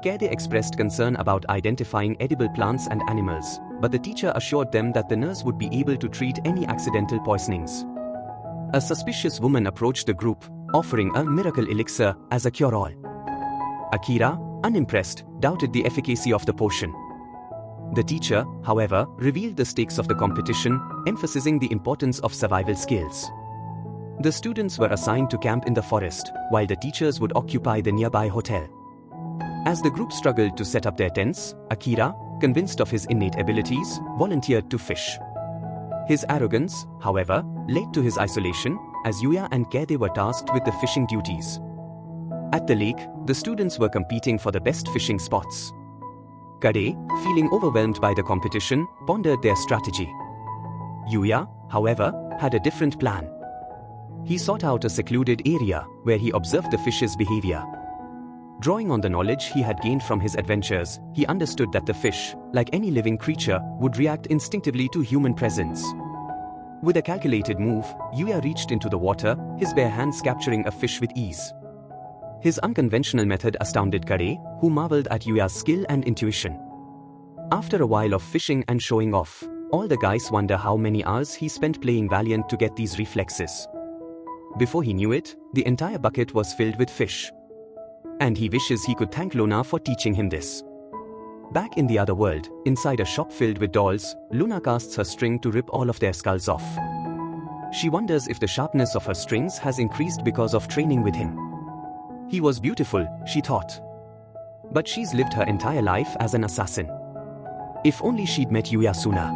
Kede expressed concern about identifying edible plants and animals, but the teacher assured them that the nurse would be able to treat any accidental poisonings. A suspicious woman approached the group, offering a miracle elixir as a cure-all. Akira, unimpressed, doubted the efficacy of the potion. The teacher, however, revealed the stakes of the competition, emphasizing the importance of survival skills. The students were assigned to camp in the forest, while the teachers would occupy the nearby hotel. As the group struggled to set up their tents, Akira, convinced of his innate abilities, volunteered to fish. His arrogance, however, led to his isolation, as Yuya and Kede were tasked with the fishing duties. At the lake, the students were competing for the best fishing spots. Kade, feeling overwhelmed by the competition, pondered their strategy. Yuya, however, had a different plan. He sought out a secluded area, where he observed the fish's behavior. Drawing on the knowledge he had gained from his adventures, he understood that the fish, like any living creature, would react instinctively to human presence. With a calculated move, Yuya reached into the water, his bare hands capturing a fish with ease. His unconventional method astounded Kade, who marveled at Yuya's skill and intuition. After a while of fishing and showing off, all the guys wonder how many hours he spent playing Valiant to get these reflexes. Before he knew it, the entire bucket was filled with fish. And he wishes he could thank Luna for teaching him this. Back in the other world, inside a shop filled with dolls, Luna casts her string to rip all of their skulls off. She wonders if the sharpness of her strings has increased because of training with him. He was beautiful, she thought. But she's lived her entire life as an assassin. If only she'd met Yuya sooner.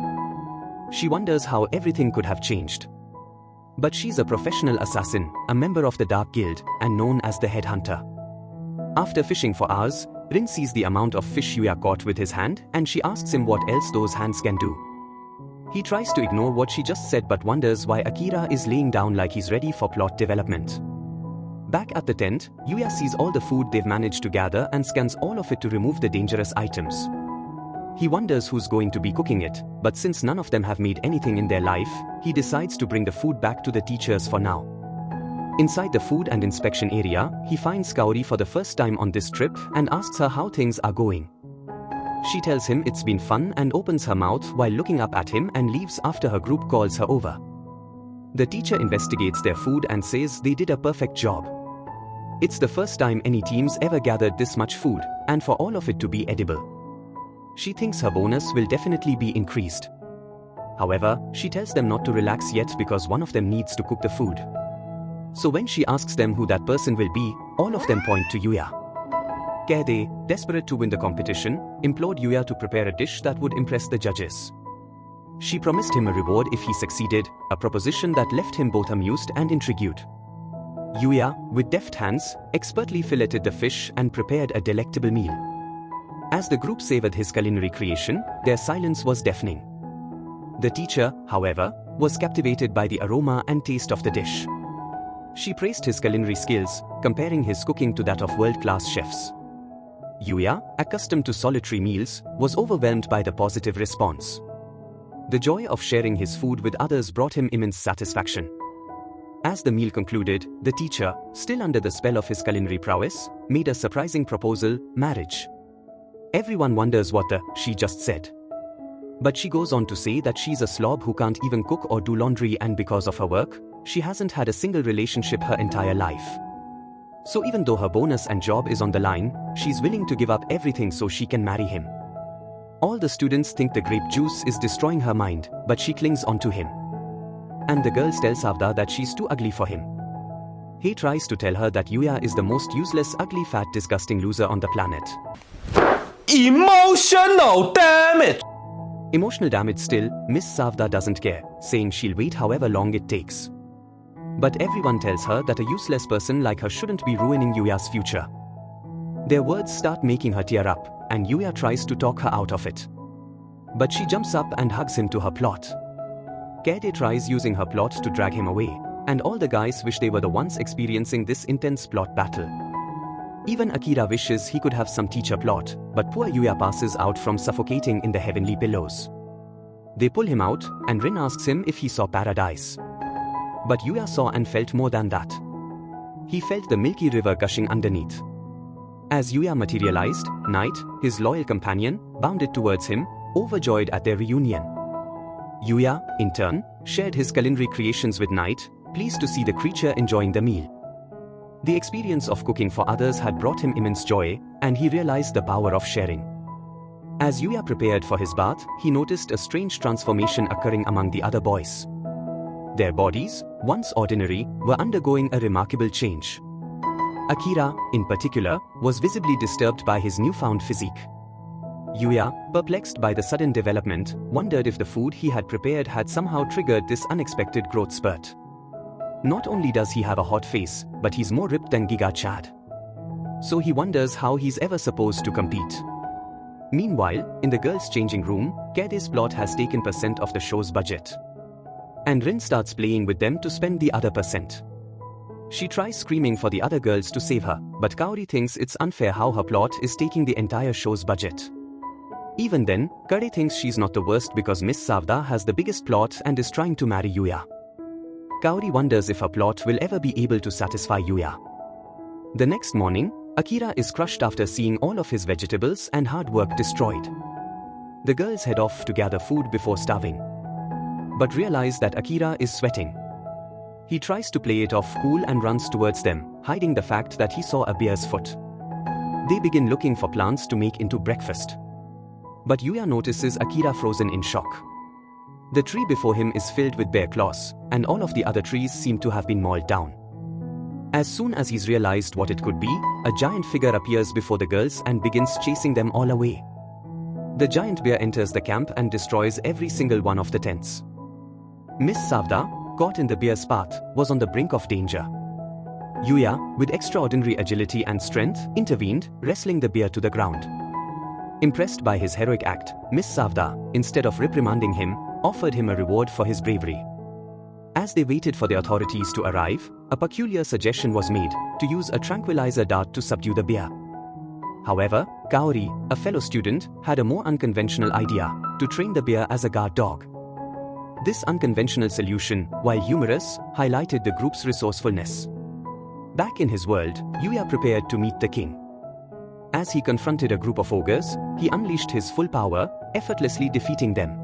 She wonders how everything could have changed. But she's a professional assassin, a member of the Dark Guild, and known as the Headhunter. After fishing for hours, Rin sees the amount of fish Yuya caught with his hand and she asks him what else those hands can do. He tries to ignore what she just said but wonders why Akira is laying down like he's ready for plot development. Back at the tent, Yuya sees all the food they've managed to gather and scans all of it to remove the dangerous items. He wonders who's going to be cooking it, but since none of them have made anything in their life, he decides to bring the food back to the teachers for now. Inside the food and inspection area, he finds Kaori for the first time on this trip and asks her how things are going. She tells him it's been fun and opens her mouth while looking up at him and leaves after her group calls her over. The teacher investigates their food and says they did a perfect job. It's the first time any teams ever gathered this much food, and for all of it to be edible. She thinks her bonus will definitely be increased. However, she tells them not to relax yet because one of them needs to cook the food. So when she asks them who that person will be, all of them point to Yuya. Kaede, desperate to win the competition, implored Yuya to prepare a dish that would impress the judges. She promised him a reward if he succeeded, a proposition that left him both amused and intrigued. Yuya, with deft hands, expertly filleted the fish and prepared a delectable meal. As the group savored his culinary creation, their silence was deafening. The teacher, however, was captivated by the aroma and taste of the dish. She praised his culinary skills, comparing his cooking to that of world-class chefs. Yuya, accustomed to solitary meals, was overwhelmed by the positive response. The joy of sharing his food with others brought him immense satisfaction. As the meal concluded, the teacher, still under the spell of his culinary prowess, made a surprising proposal: marriage. Everyone wonders what she just said. But she goes on to say that she's a slob who can't even cook or do laundry, and because of her work, she hasn't had a single relationship her entire life. So even though her bonus and job is on the line, she's willing to give up everything so she can marry him. All the students think the grape juice is destroying her mind, but she clings onto him. And the girls tell Savda that she's too ugly for him. He tries to tell her that Yuya is the most useless, ugly, fat, disgusting loser on the planet. Emotional damage! Emotional damage still, Miss Savda doesn't care, saying she'll wait however long it takes. But everyone tells her that a useless person like her shouldn't be ruining Yuya's future. Their words start making her tear up, and Yuya tries to talk her out of it. But she jumps up and hugs him to her plot. Kaede tries using her plot to drag him away, and all the guys wish they were the ones experiencing this intense plot battle. Even Akira wishes he could have some teacher plot, but poor Yuya passes out from suffocating in the heavenly pillows. They pull him out, and Rin asks him if he saw paradise. But Yuya saw and felt more than that. He felt the milky river gushing underneath. As Yuya materialized, Night, his loyal companion, bounded towards him, overjoyed at their reunion. Yuya, in turn, shared his culinary creations with Night, pleased to see the creature enjoying the meal. The experience of cooking for others had brought him immense joy, and he realized the power of sharing. As Yuya prepared for his bath, he noticed a strange transformation occurring among the other boys. Their bodies, once ordinary, were undergoing a remarkable change. Akira, in particular, was visibly disturbed by his newfound physique. Yuya, perplexed by the sudden development, wondered if the food he had prepared had somehow triggered this unexpected growth spurt. Not only does he have a hot face, but he's more ripped than Giga Chad. So he wonders how he's ever supposed to compete. Meanwhile, in the girls' changing room, Kaede's plot has taken % of the show's budget. And Rin starts playing with them to spend the other %. She tries screaming for the other girls to save her, but Kaori thinks it's unfair how her plot is taking the entire show's budget. Even then, Kaede thinks she's not the worst because Miss Savda has the biggest plot and is trying to marry Yuya. Kaori wonders if her plot will ever be able to satisfy Yuya. The next morning, Akira is crushed after seeing all of his vegetables and hard work destroyed. The girls head off to gather food before starving, but realize that Akira is sweating. He tries to play it off cool and runs towards them, hiding the fact that he saw a bear's foot. They begin looking for plants to make into breakfast. But Yuya notices Akira frozen in shock. The tree before him is filled with bear claws, and all of the other trees seem to have been mauled down. As soon as he's realized what it could be, a giant figure appears before the girls and begins chasing them all away. The giant bear enters the camp and destroys every single one of the tents. Miss Savda, caught in the bear's path, was on the brink of danger. Yuya, with extraordinary agility and strength, intervened, wrestling the bear to the ground. Impressed by his heroic act, Miss Savda, instead of reprimanding him, offered him a reward for his bravery. As they waited for the authorities to arrive, a peculiar suggestion was made to use a tranquilizer dart to subdue the bear. However, Kaori, a fellow student, had a more unconventional idea to train the bear as a guard dog. This unconventional solution, while humorous, highlighted the group's resourcefulness. Back in his world, Yuya prepared to meet the king. As he confronted a group of ogres, he unleashed his full power, effortlessly defeating them.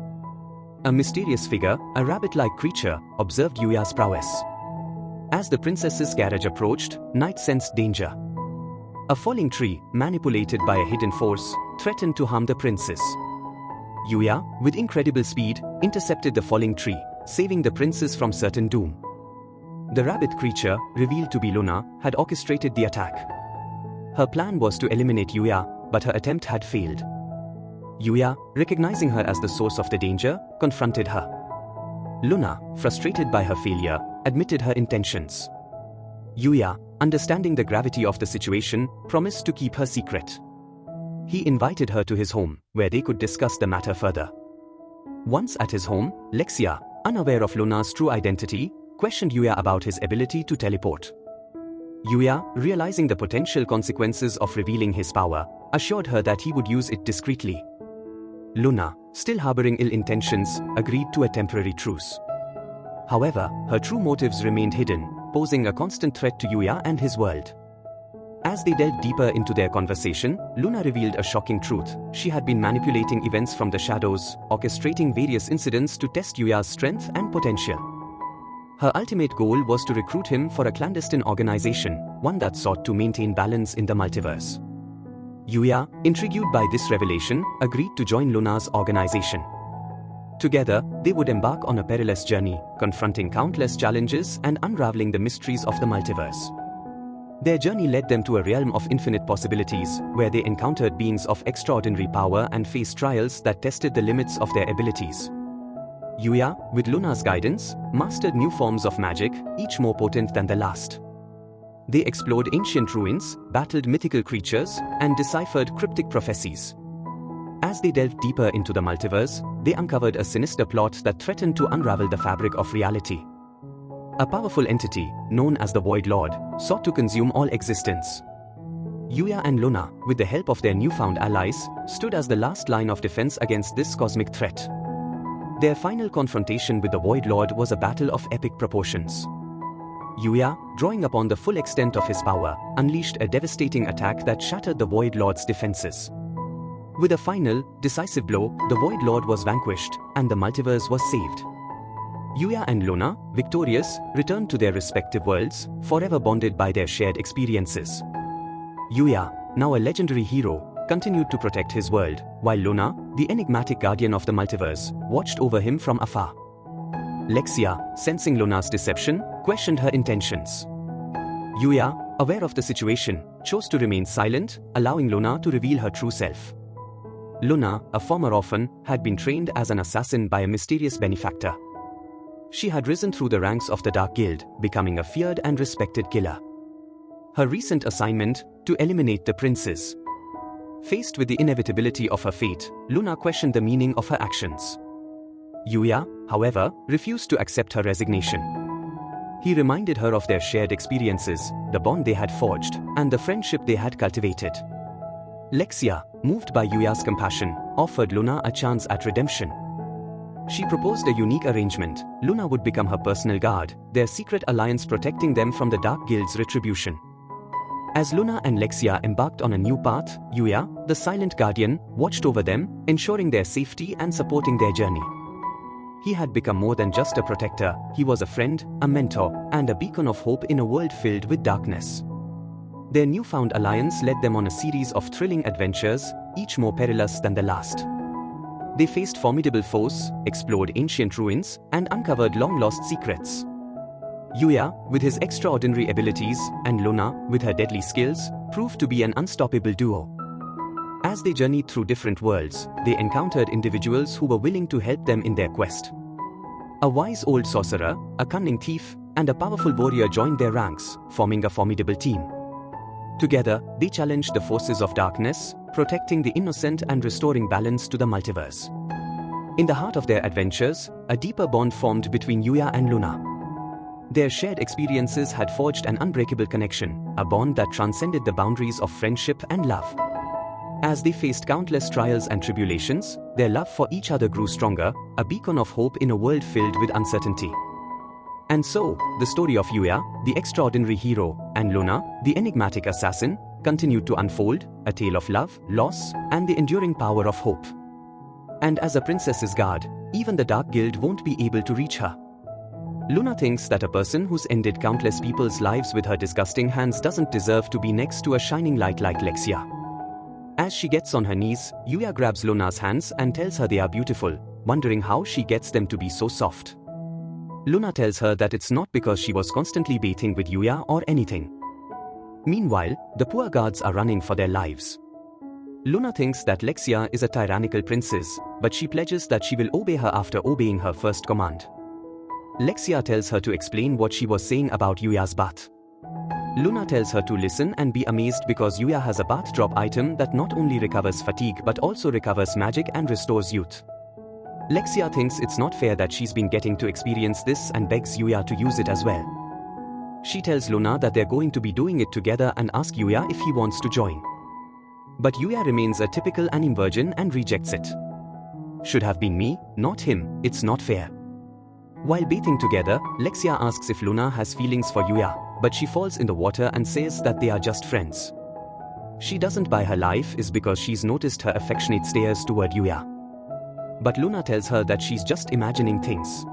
A mysterious figure, a rabbit-like creature, observed Yuya's prowess. As the princess's carriage approached, Knight sensed danger. A falling tree, manipulated by a hidden force, threatened to harm the princess. Yuya, with incredible speed, intercepted the falling tree, saving the princess from certain doom. The rabbit creature, revealed to be Luna, had orchestrated the attack. Her plan was to eliminate Yuya, but her attempt had failed. Yuya, recognizing her as the source of the danger, confronted her. Luna, frustrated by her failure, admitted her intentions. Yuya, understanding the gravity of the situation, promised to keep her secret. He invited her to his home, where they could discuss the matter further. Once at his home, Lexia, unaware of Luna's true identity, questioned Yuya about his ability to teleport. Yuya, realizing the potential consequences of revealing his power, assured her that he would use it discreetly. Luna, still harboring ill intentions, agreed to a temporary truce. However, her true motives remained hidden, posing a constant threat to Yuya and his world. As they delved deeper into their conversation, Luna revealed a shocking truth. She had been manipulating events from the shadows, orchestrating various incidents to test Yuya's strength and potential. Her ultimate goal was to recruit him for a clandestine organization, one that sought to maintain balance in the multiverse. Yuya, intrigued by this revelation, agreed to join Luna's organization. Together, they would embark on a perilous journey, confronting countless challenges and unraveling the mysteries of the multiverse. Their journey led them to a realm of infinite possibilities, where they encountered beings of extraordinary power and faced trials that tested the limits of their abilities. Yuya, with Luna's guidance, mastered new forms of magic, each more potent than the last. They explored ancient ruins, battled mythical creatures, and deciphered cryptic prophecies. As they delved deeper into the multiverse, they uncovered a sinister plot that threatened to unravel the fabric of reality. A powerful entity, known as the Void Lord, sought to consume all existence. Yuya and Luna, with the help of their newfound allies, stood as the last line of defense against this cosmic threat. Their final confrontation with the Void Lord was a battle of epic proportions. Yuya, drawing upon the full extent of his power, unleashed a devastating attack that shattered the Void Lord's defenses. With a final, decisive blow, the Void Lord was vanquished, and the multiverse was saved. Yuya and Luna, victorious, returned to their respective worlds, forever bonded by their shared experiences. Yuya, now a legendary hero, continued to protect his world, while Luna, the enigmatic guardian of the multiverse, watched over him from afar. Lexia, sensing Luna's deception, questioned her intentions. Yuya, aware of the situation, chose to remain silent, allowing Luna to reveal her true self. Luna, a former orphan, had been trained as an assassin by a mysterious benefactor. She had risen through the ranks of the Dark Guild, becoming a feared and respected killer. Her recent assignment, to eliminate the princes. Faced with the inevitability of her fate, Luna questioned the meaning of her actions. Yuya, however, refused to accept her resignation. He reminded her of their shared experiences, the bond they had forged, and the friendship they had cultivated. Lexia, moved by Yuya's compassion, offered Luna a chance at redemption. She proposed a unique arrangement. Luna would become her personal guard, their secret alliance protecting them from the Dark Guild's retribution. As Luna and Lexia embarked on a new path, Yuya, the silent guardian, watched over them, ensuring their safety and supporting their journey. He had become more than just a protector. He was a friend, a mentor, and a beacon of hope in a world filled with darkness. Their newfound alliance led them on a series of thrilling adventures, each more perilous than the last. They faced formidable foes, explored ancient ruins, and uncovered long-lost secrets. Yuya, with his extraordinary abilities, and Luna, with her deadly skills, proved to be an unstoppable duo. As they journeyed through different worlds, they encountered individuals who were willing to help them in their quest. A wise old sorcerer, a cunning thief, and a powerful warrior joined their ranks, forming a formidable team. Together, they challenged the forces of darkness, protecting the innocent and restoring balance to the multiverse. In the heart of their adventures, a deeper bond formed between Yuya and Luna. Their shared experiences had forged an unbreakable connection, a bond that transcended the boundaries of friendship and love. As they faced countless trials and tribulations, their love for each other grew stronger, a beacon of hope in a world filled with uncertainty. And so, the story of Yuya, the extraordinary hero, and Luna, the enigmatic assassin, continued to unfold, a tale of love, loss, and the enduring power of hope. And as a princess's guard, even the Dark Guild won't be able to reach her. Luna thinks that a person who's ended countless people's lives with her disgusting hands doesn't deserve to be next to a shining light like Lexia. As she gets on her knees, Yuya grabs Luna's hands and tells her they are beautiful, wondering how she gets them to be so soft. Luna tells her that it's not because she was constantly bathing with Yuya or anything. Meanwhile, the poor guards are running for their lives. Luna thinks that Lexia is a tyrannical princess, but she pledges that she will obey her after obeying her first command. Lexia tells her to explain what she was saying about Yuya's bath. Luna tells her to listen and be amazed because Yuya has a bath drop item that not only recovers fatigue but also recovers magic and restores youth. Lexia thinks it's not fair that she's been getting to experience this and begs Yuya to use it as well. She tells Luna that they're going to be doing it together and asks Yuya if he wants to join. But Yuya remains a typical anime virgin and rejects it. Should have been me, not him, it's not fair. While bathing together, Lexia asks if Luna has feelings for Yuya, but she falls in the water and says that they are just friends. She doesn't buy her life is because she's noticed her affectionate stares toward Yuya. But Luna tells her that she's just imagining things.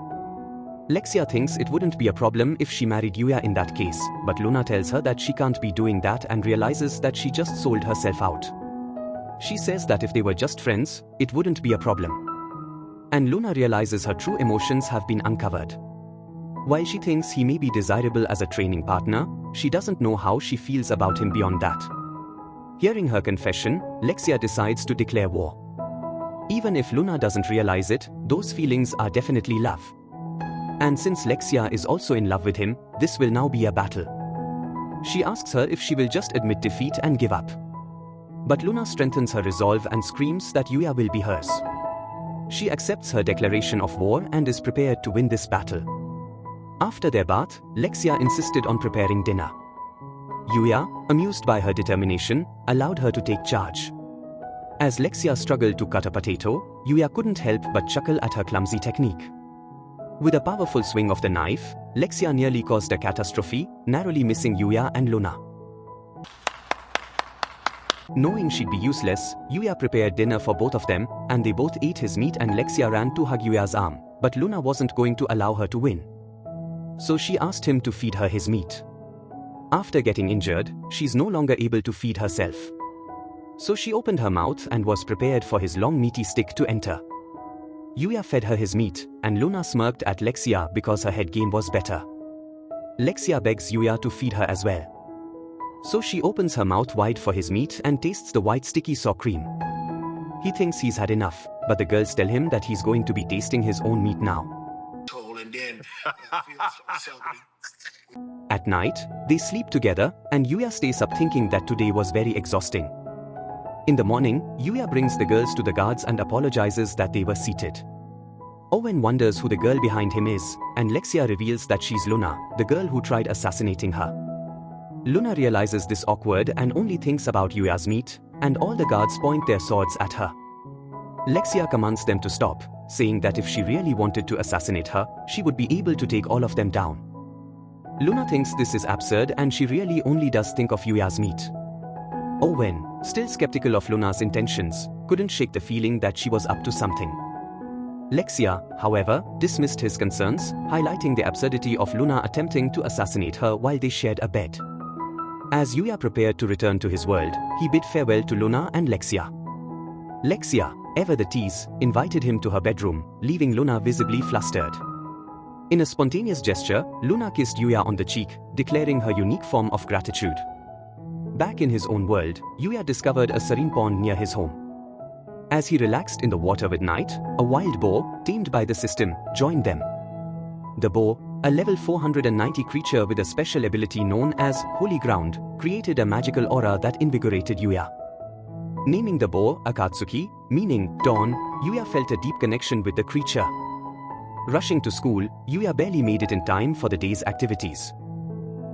Lexia thinks it wouldn't be a problem if she married Yuya in that case, but Luna tells her that she can't be doing that and realizes that she just sold herself out. She says that if they were just friends, it wouldn't be a problem. And Luna realizes her true emotions have been uncovered. While she thinks he may be desirable as a training partner, she doesn't know how she feels about him beyond that. Hearing her confession, Lexia decides to declare war. Even if Luna doesn't realize it, those feelings are definitely love. And since Lexia is also in love with him, this will now be a battle. She asks her if she will just admit defeat and give up. But Luna strengthens her resolve and screams that Yuya will be hers. She accepts her declaration of war and is prepared to win this battle. After their bath, Lexia insisted on preparing dinner. Yuya, amused by her determination, allowed her to take charge. As Lexia struggled to cut a potato, Yuya couldn't help but chuckle at her clumsy technique. With a powerful swing of the knife, Lexia nearly caused a catastrophe, narrowly missing Yuya and Luna. Knowing she'd be useless, Yuya prepared dinner for both of them, and they both ate his meat and Lexia ran to hug Yuya's arm, but Luna wasn't going to allow her to win. So she asked him to feed her his meat. After getting injured, she's no longer able to feed herself. So she opened her mouth and was prepared for his long meaty stick to enter. Yuya fed her his meat, and Luna smirked at Lexia because her head game was better. Lexia begs Yuya to feed her as well. So she opens her mouth wide for his meat and tastes the white sticky sour cream. He thinks he's had enough, but the girls tell him that he's going to be tasting his own meat now. At night, they sleep together, and Yuya stays up thinking that today was very exhausting. In the morning, Yuya brings the girls to the guards and apologizes that they were seated. Owen wonders who the girl behind him is, and Lexia reveals that she's Luna, the girl who tried assassinating her. Luna realizes this awkward and only thinks about Yuya's meat, and all the guards point their swords at her. Lexia commands them to stop, saying that if she really wanted to assassinate her, she would be able to take all of them down. Luna thinks this is absurd and she really only does think of Yuya's meat. Owen, still skeptical of Luna's intentions, couldn't shake the feeling that she was up to something. Lexia, however, dismissed his concerns, highlighting the absurdity of Luna attempting to assassinate her while they shared a bed. As Yuya prepared to return to his world, he bid farewell to Luna and Lexia. Lexia, ever the tease, invited him to her bedroom, leaving Luna visibly flustered. In a spontaneous gesture, Luna kissed Yuya on the cheek, declaring her unique form of gratitude. Back in his own world, Yuya discovered a serene pond near his home. As he relaxed in the water with Night, a wild boar, tamed by the system, joined them. The boar, a level 490 creature with a special ability known as Holy Ground, created a magical aura that invigorated Yuya. Naming the boar Akatsuki, meaning dawn, Yuya felt a deep connection with the creature. Rushing to school, Yuya barely made it in time for the day's activities.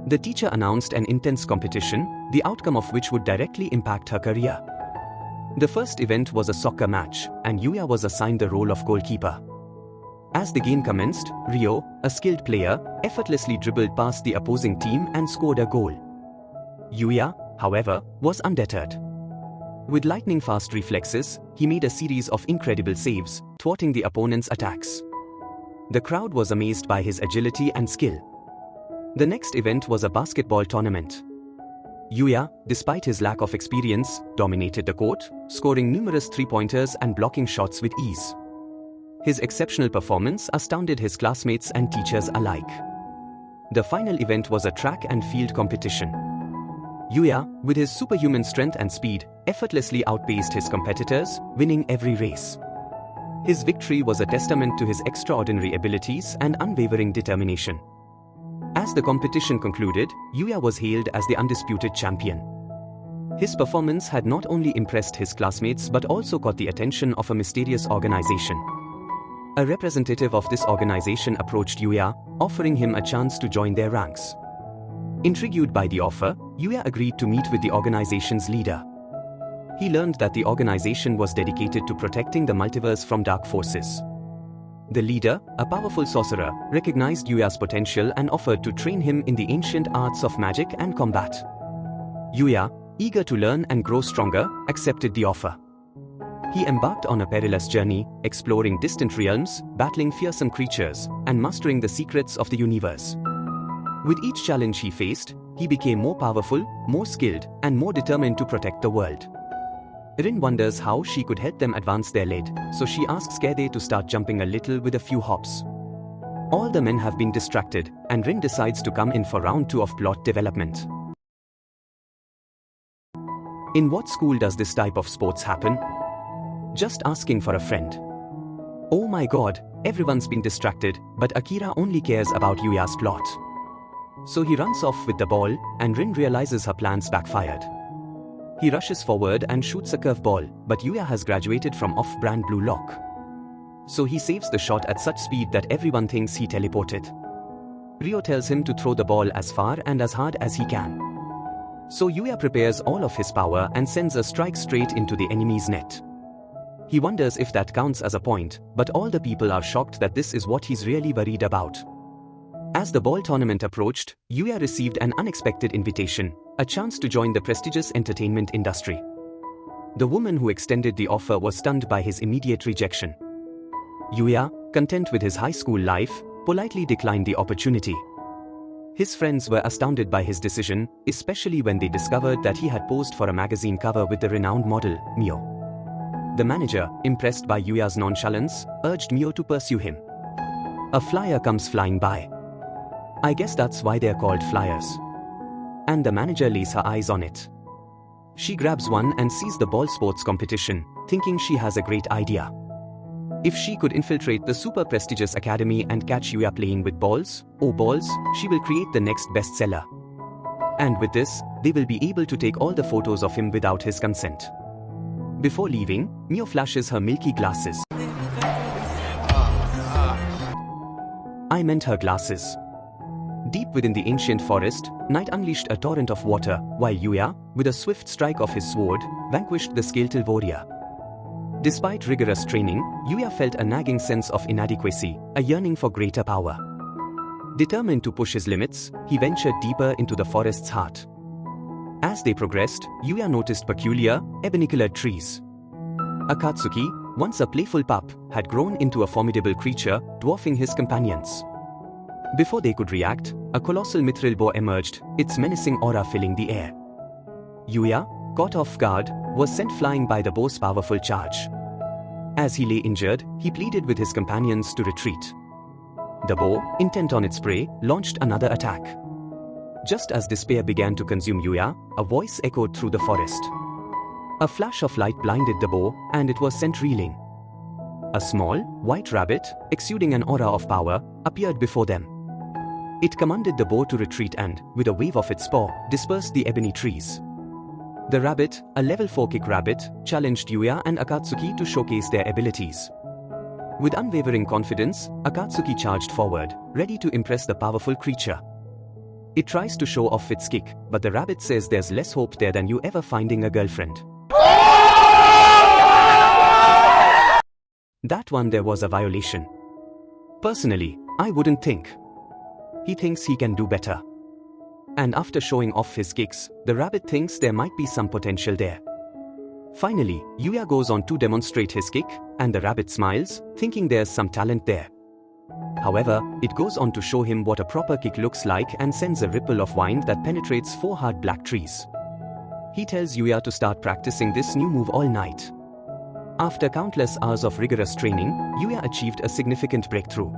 The teacher announced an intense competition, the outcome of which would directly impact her career. The first event was a soccer match, and Yuya was assigned the role of goalkeeper. As the game commenced, Ryo, a skilled player, effortlessly dribbled past the opposing team and scored a goal. Yuya, however, was undeterred. With lightning-fast reflexes, he made a series of incredible saves, thwarting the opponent's attacks. The crowd was amazed by his agility and skill. The next event was a basketball tournament. Yuya, despite his lack of experience, dominated the court, scoring numerous three-pointers and blocking shots with ease. His exceptional performance astounded his classmates and teachers alike. The final event was a track and field competition. Yuya, with his superhuman strength and speed, effortlessly outpaced his competitors, winning every race. His victory was a testament to his extraordinary abilities and unwavering determination. As the competition concluded, Yuya was hailed as the undisputed champion. His performance had not only impressed his classmates but also caught the attention of a mysterious organization. A representative of this organization approached Yuya, offering him a chance to join their ranks. Intrigued by the offer, Yuya agreed to meet with the organization's leader. He learned that the organization was dedicated to protecting the multiverse from dark forces. The leader, a powerful sorcerer, recognized Yuya's potential and offered to train him in the ancient arts of magic and combat. Yuya, eager to learn and grow stronger, accepted the offer. He embarked on a perilous journey, exploring distant realms, battling fearsome creatures, and mastering the secrets of the universe. With each challenge he faced, he became more powerful, more skilled, and more determined to protect the world. Rin wonders how she could help them advance their lead, so she asks Kede to start jumping a little with a few hops. All the men have been distracted, and Rin decides to come in for round 2 of plot development. In what school does this type of sports happen? Just asking for a friend. Oh my god, everyone's been distracted, but Akira only cares about Yuya's plot. So he runs off with the ball, and Rin realizes her plans backfired. He rushes forward and shoots a curveball, but Yuya has graduated from off-brand Blue Lock. So he saves the shot at such speed that everyone thinks he teleported. Ryo tells him to throw the ball as far and as hard as he can. So Yuya prepares all of his power and sends a strike straight into the enemy's net. He wonders if that counts as a point, but all the people are shocked that this is what he's really worried about. As the ball tournament approached, Yuya received an unexpected invitation, a chance to join the prestigious entertainment industry. The woman who extended the offer was stunned by his immediate rejection. Yuya, content with his high school life, politely declined the opportunity. His friends were astounded by his decision, especially when they discovered that he had posed for a magazine cover with the renowned model, Mio. The manager, impressed by Yuya's nonchalance, urged Mio to pursue him. A flyer comes flying by. I guess that's why they're called flyers. And the manager lays her eyes on it. She grabs one and sees the ball sports competition, thinking she has a great idea. If she could infiltrate the super prestigious academy and catch Yuya playing with balls, she will create the next bestseller. And with this, they will be able to take all the photos of him without his consent. Before leaving, Mio flashes her milky glasses. I meant her glasses. Deep within the ancient forest, Night unleashed a torrent of water, while Yuya, with a swift strike of his sword, vanquished the skeletal warrior. Despite rigorous training, Yuya felt a nagging sense of inadequacy, a yearning for greater power. Determined to push his limits, he ventured deeper into the forest's heart. As they progressed, Yuya noticed peculiar, ebony-colored trees. Akatsuki, once a playful pup, had grown into a formidable creature, dwarfing his companions. Before they could react, a colossal mithril boar emerged, its menacing aura filling the air. Yuya, caught off guard, was sent flying by the boar's powerful charge. As he lay injured, he pleaded with his companions to retreat. The boar, intent on its prey, launched another attack. Just as despair began to consume Yuya, a voice echoed through the forest. A flash of light blinded the boar, and it was sent reeling. A small, white rabbit, exuding an aura of power, appeared before them. It commanded the boar to retreat and, with a wave of its paw, dispersed the ebony trees. The rabbit, a level 4 kick rabbit, challenged Yuya and Akatsuki to showcase their abilities. With unwavering confidence, Akatsuki charged forward, ready to impress the powerful creature. It tries to show off its kick, but the rabbit says there's less hope there than you ever finding a girlfriend. That one there was a violation. Personally, I wouldn't think. He thinks he can do better. And after showing off his kicks, the rabbit thinks there might be some potential there. Finally, Yuya goes on to demonstrate his kick, and the rabbit smiles, thinking there's some talent there. However, it goes on to show him what a proper kick looks like and sends a ripple of wind that penetrates 4 hard black trees. He tells Yuya to start practicing this new move all night. After countless hours of rigorous training, Yuya achieved a significant breakthrough.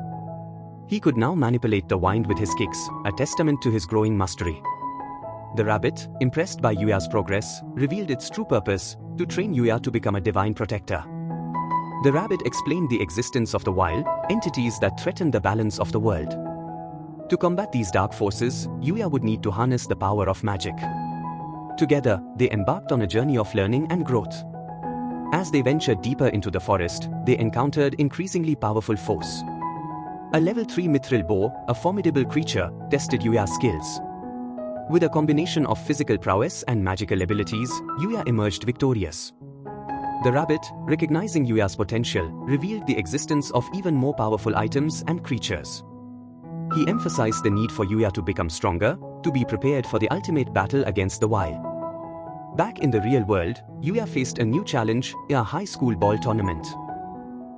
He could now manipulate the wind with his kicks, a testament to his growing mastery. The rabbit, impressed by Yuya's progress, revealed its true purpose, to train Yuya to become a divine protector. The rabbit explained the existence of the wild, entities that threaten the balance of the world. To combat these dark forces, Yuya would need to harness the power of magic. Together, they embarked on a journey of learning and growth. As they ventured deeper into the forest, they encountered increasingly powerful foes. A level 3 mithril boar, a formidable creature, tested Yuya's skills. With a combination of physical prowess and magical abilities, Yuya emerged victorious. The rabbit, recognizing Yuya's potential, revealed the existence of even more powerful items and creatures. He emphasized the need for Yuya to become stronger, to be prepared for the ultimate battle against the wild. Back in the real world, Yuya faced a new challenge in a high school ball tournament.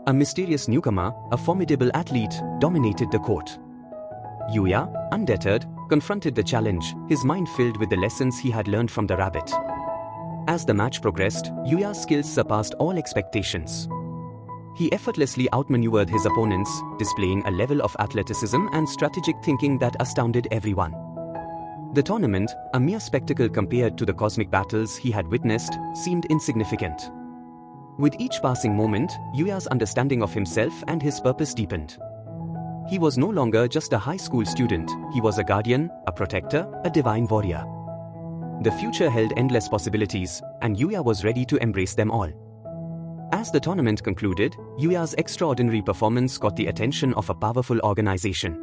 A mysterious newcomer, a formidable athlete, dominated the court. Yuya, undeterred, confronted the challenge, his mind filled with the lessons he had learned from the rabbit. As the match progressed, Yuya's skills surpassed all expectations. He effortlessly outmaneuvered his opponents, displaying a level of athleticism and strategic thinking that astounded everyone. The tournament, a mere spectacle compared to the cosmic battles he had witnessed, seemed insignificant. With each passing moment, Yuya's understanding of himself and his purpose deepened. He was no longer just a high school student, he was a guardian, a protector, a divine warrior. The future held endless possibilities, and Yuya was ready to embrace them all. As the tournament concluded, Yuya's extraordinary performance caught the attention of a powerful organization.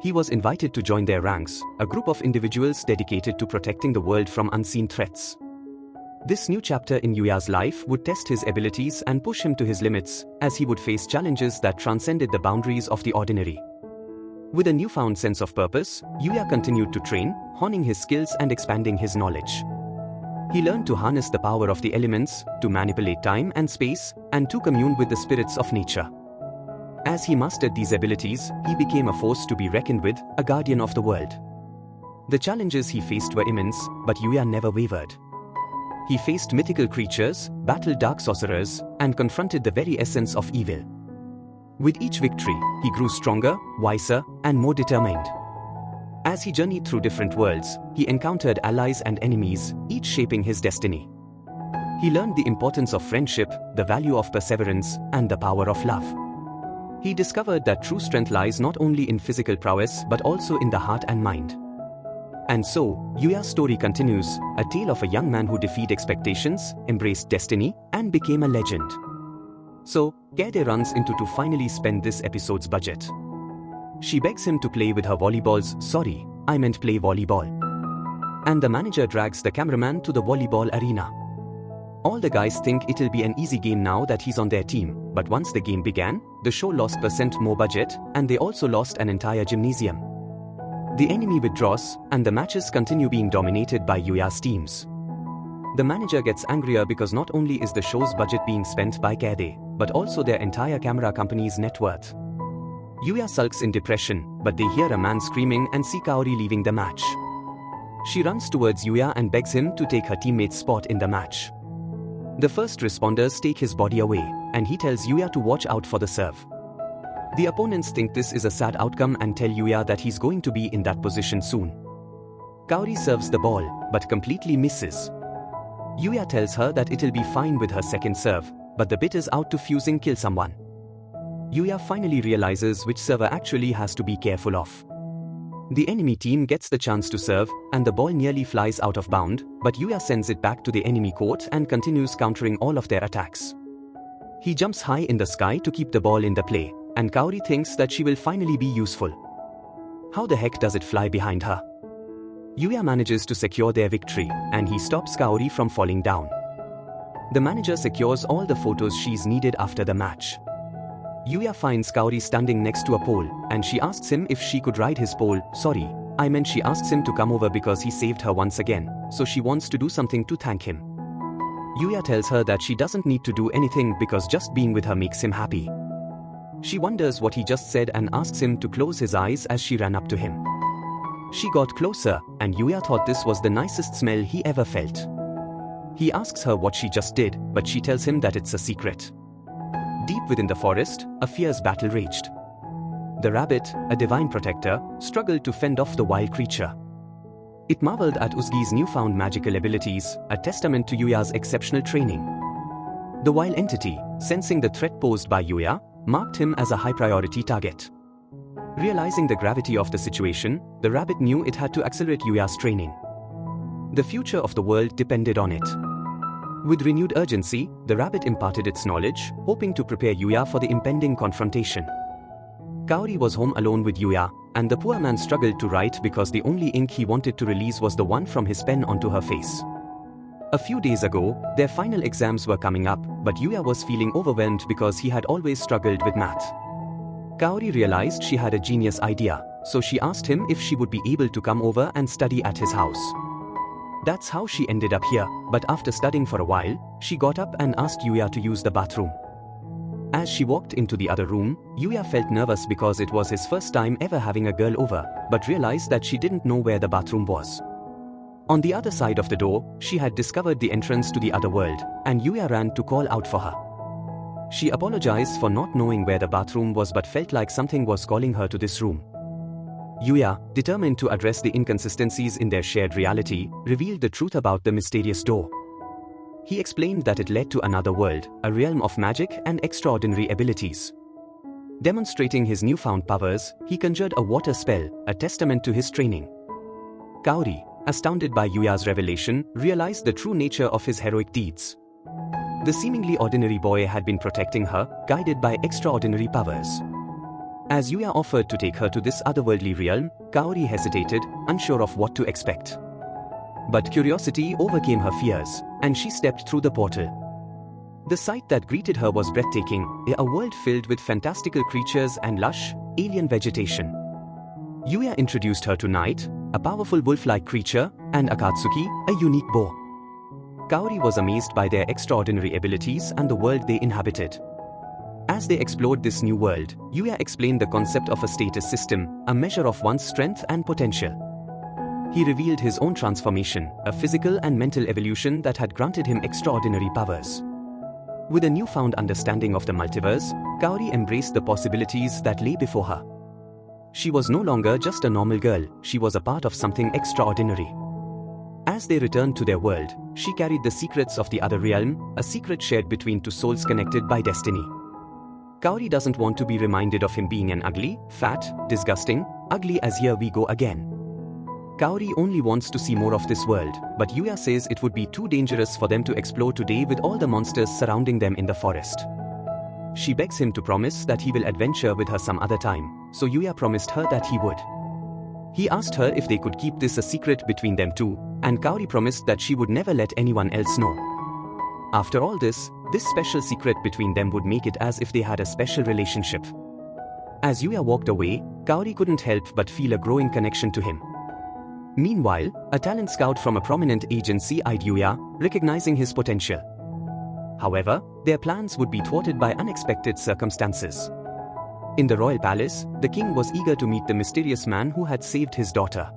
He was invited to join their ranks, a group of individuals dedicated to protecting the world from unseen threats. This new chapter in Yuya's life would test his abilities and push him to his limits, as he would face challenges that transcended the boundaries of the ordinary. With a newfound sense of purpose, Yuya continued to train, honing his skills and expanding his knowledge. He learned to harness the power of the elements, to manipulate time and space, and to commune with the spirits of nature. As he mastered these abilities, he became a force to be reckoned with, a guardian of the world. The challenges he faced were immense, but Yuya never wavered. He faced mythical creatures, battled dark sorcerers, and confronted the very essence of evil. With each victory, he grew stronger, wiser, and more determined. As he journeyed through different worlds, he encountered allies and enemies, each shaping his destiny. He learned the importance of friendship, the value of perseverance, and the power of love. He discovered that true strength lies not only in physical prowess but also in the heart and mind. And so, Yuya's story continues, a tale of a young man who defied expectations, embraced destiny, and became a legend. So, Kade runs into to finally spend this episode's budget. She begs him to play with her volleyballs. Sorry, I meant play volleyball. And the manager drags the cameraman to the volleyball arena. All the guys think it'll be an easy game now that he's on their team, but once the game began, the show lost % more budget, and they also lost an entire gymnasium. The enemy withdraws, and the matches continue being dominated by Yuya's teams. The manager gets angrier because not only is the show's budget being spent by Kade, but also their entire camera company's net worth. Yuya sulks in depression, but they hear a man screaming and see Kaori leaving the match. She runs towards Yuya and begs him to take her teammate's spot in the match. The first responders take his body away, and he tells Yuya to watch out for the serve. The opponents think this is a sad outcome and tell Yuya that he's going to be in that position soon. Kaori serves the ball, but completely misses. Yuya tells her that it'll be fine with her second serve, but the bit is out to fusing kill someone. Yuya finally realizes which server actually has to be careful of. The enemy team gets the chance to serve, and the ball nearly flies out of bound, but Yuya sends it back to the enemy court and continues countering all of their attacks. He jumps high in the sky to keep the ball in the play, and Kaori thinks that she will finally be useful. How the heck does it fly behind her? Yuya manages to secure their victory, and he stops Kaori from falling down. The manager secures all the photos she's needed after the match. Yuya finds Kaori standing next to a pole, and she asks him if she could ride his pole. Sorry, I meant she asks him to come over because he saved her once again, so she wants to do something to thank him. Yuya tells her that she doesn't need to do anything because just being with her makes him happy. She wonders what he just said and asks him to close his eyes as she ran up to him. She got closer, and Yuya thought this was the nicest smell he ever felt. He asks her what she just did, but she tells him that it's a secret. Deep within the forest, a fierce battle raged. The rabbit, a divine protector, struggled to fend off the wild creature. It marveled at Uzugi's newfound magical abilities, a testament to Yuya's exceptional training. The wild entity, sensing the threat posed by Yuya, marked him as a high-priority target. Realizing the gravity of the situation, the rabbit knew it had to accelerate Yuya's training. The future of the world depended on it. With renewed urgency, the rabbit imparted its knowledge, hoping to prepare Yuya for the impending confrontation. Kaori was home alone with Yuya, and the poor man struggled to write because the only ink he wanted to release was the one from his pen onto her face. A few days ago, their final exams were coming up, but Yuya was feeling overwhelmed because he had always struggled with math. Kaori realized she had a genius idea, so she asked him if she would be able to come over and study at his house. That's how she ended up here, but after studying for a while, she got up and asked Yuya to use the bathroom. As she walked into the other room, Yuya felt nervous because it was his first time ever having a girl over, but realized that she didn't know where the bathroom was. On the other side of the door, she had discovered the entrance to the other world, and Yuya ran to call out for her. She apologized for not knowing where the bathroom was but felt like something was calling her to this room. Yuya, determined to address the inconsistencies in their shared reality, revealed the truth about the mysterious door. He explained that it led to another world, a realm of magic and extraordinary abilities. Demonstrating his newfound powers, he conjured a water spell, a testament to his training. Kaori, astounded by Yuya's revelation, realized the true nature of his heroic deeds. The seemingly ordinary boy had been protecting her, guided by extraordinary powers. As Yuya offered to take her to this otherworldly realm, Kaori hesitated, unsure of what to expect. But curiosity overcame her fears, and she stepped through the portal. The sight that greeted her was breathtaking, a world filled with fantastical creatures and lush, alien vegetation. Yuya introduced her to Night, a powerful wolf-like creature, and Akatsuki, a unique bow. Kaori was amazed by their extraordinary abilities and the world they inhabited. As they explored this new world, Yuya explained the concept of a status system, a measure of one's strength and potential. He revealed his own transformation, a physical and mental evolution that had granted him extraordinary powers. With a newfound understanding of the multiverse, Kaori embraced the possibilities that lay before her. She was no longer just a normal girl, she was a part of something extraordinary. As they returned to their world, she carried the secrets of the other realm, a secret shared between two souls connected by destiny. Kaori doesn't want to be reminded of him being an ugly, fat, disgusting, ugly as here we go again. Kaori only wants to see more of this world, but Yuya says it would be too dangerous for them to explore today with all the monsters surrounding them in the forest. She begs him to promise that he will adventure with her some other time, so Yuya promised her that he would. He asked her if they could keep this a secret between them two, and Kaori promised that she would never let anyone else know. After all this special secret between them would make it as if they had a special relationship. As Yuya walked away, Kaori couldn't help but feel a growing connection to him. Meanwhile, a talent scout from a prominent agency eyed Yuya, recognizing his potential. However, their plans would be thwarted by unexpected circumstances. In the royal palace, the king was eager to meet the mysterious man who had saved his daughter.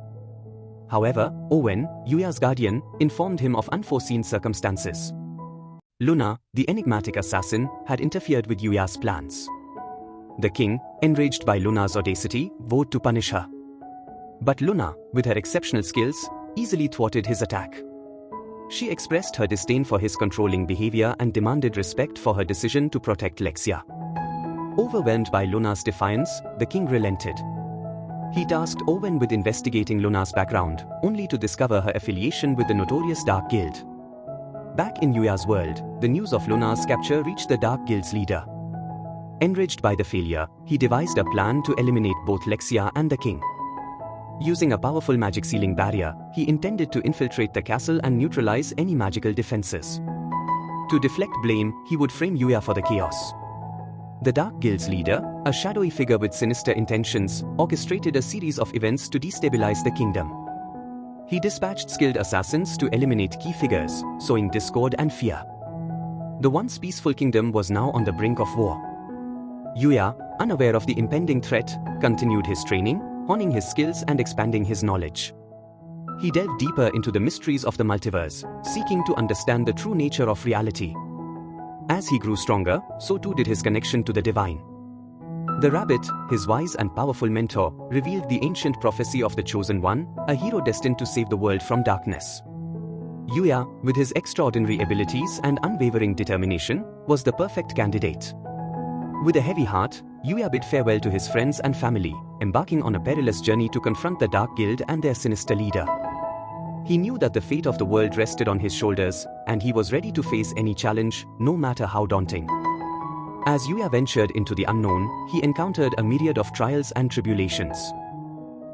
However, Owen, Yuya's guardian, informed him of unforeseen circumstances. Luna, the enigmatic assassin, had interfered with Yuya's plans. The king, enraged by Luna's audacity, vowed to punish her. But Luna, with her exceptional skills, easily thwarted his attack. She expressed her disdain for his controlling behavior and demanded respect for her decision to protect Lexia. Overwhelmed by Luna's defiance, the king relented. He tasked Owen with investigating Luna's background, only to discover her affiliation with the notorious Dark Guild. Back in Yuya's world, the news of Luna's capture reached the Dark Guild's leader. Enraged by the failure, he devised a plan to eliminate both Lexia and the king. Using a powerful magic sealing barrier, he intended to infiltrate the castle and neutralize any magical defenses. To deflect blame, he would frame Yuya for the chaos. The Dark Guild's leader, a shadowy figure with sinister intentions, orchestrated a series of events to destabilize the kingdom. He dispatched skilled assassins to eliminate key figures, sowing discord and fear. The once peaceful kingdom was now on the brink of war. Yuya, unaware of the impending threat, continued his training, honing his skills and expanding his knowledge. He delved deeper into the mysteries of the multiverse, seeking to understand the true nature of reality. As he grew stronger, so too did his connection to the divine. The rabbit, his wise and powerful mentor, revealed the ancient prophecy of the Chosen One, a hero destined to save the world from darkness. Yuya, with his extraordinary abilities and unwavering determination, was the perfect candidate. With a heavy heart, Yuya bid farewell to his friends and family, embarking on a perilous journey to confront the Dark Guild and their sinister leader. He knew that the fate of the world rested on his shoulders, and he was ready to face any challenge, no matter how daunting. As Yuya ventured into the unknown, he encountered a myriad of trials and tribulations.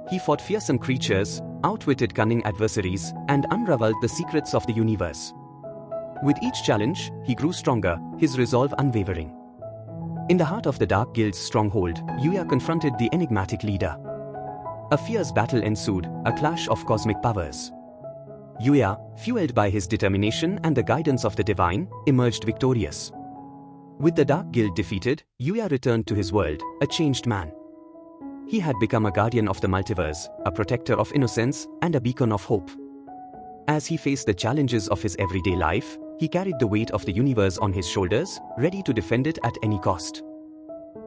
He fought fearsome creatures, outwitted cunning adversaries, and unraveled the secrets of the universe. With each challenge, he grew stronger, his resolve unwavering. In the heart of the Dark Guild's stronghold, Yuya confronted the enigmatic leader. A fierce battle ensued, a clash of cosmic powers. Yuya, fueled by his determination and the guidance of the divine, emerged victorious. With the Dark Guild defeated, Yuya returned to his world, a changed man. He had become a guardian of the multiverse, a protector of innocence, and a beacon of hope. As he faced the challenges of his everyday life, he carried the weight of the universe on his shoulders, ready to defend it at any cost.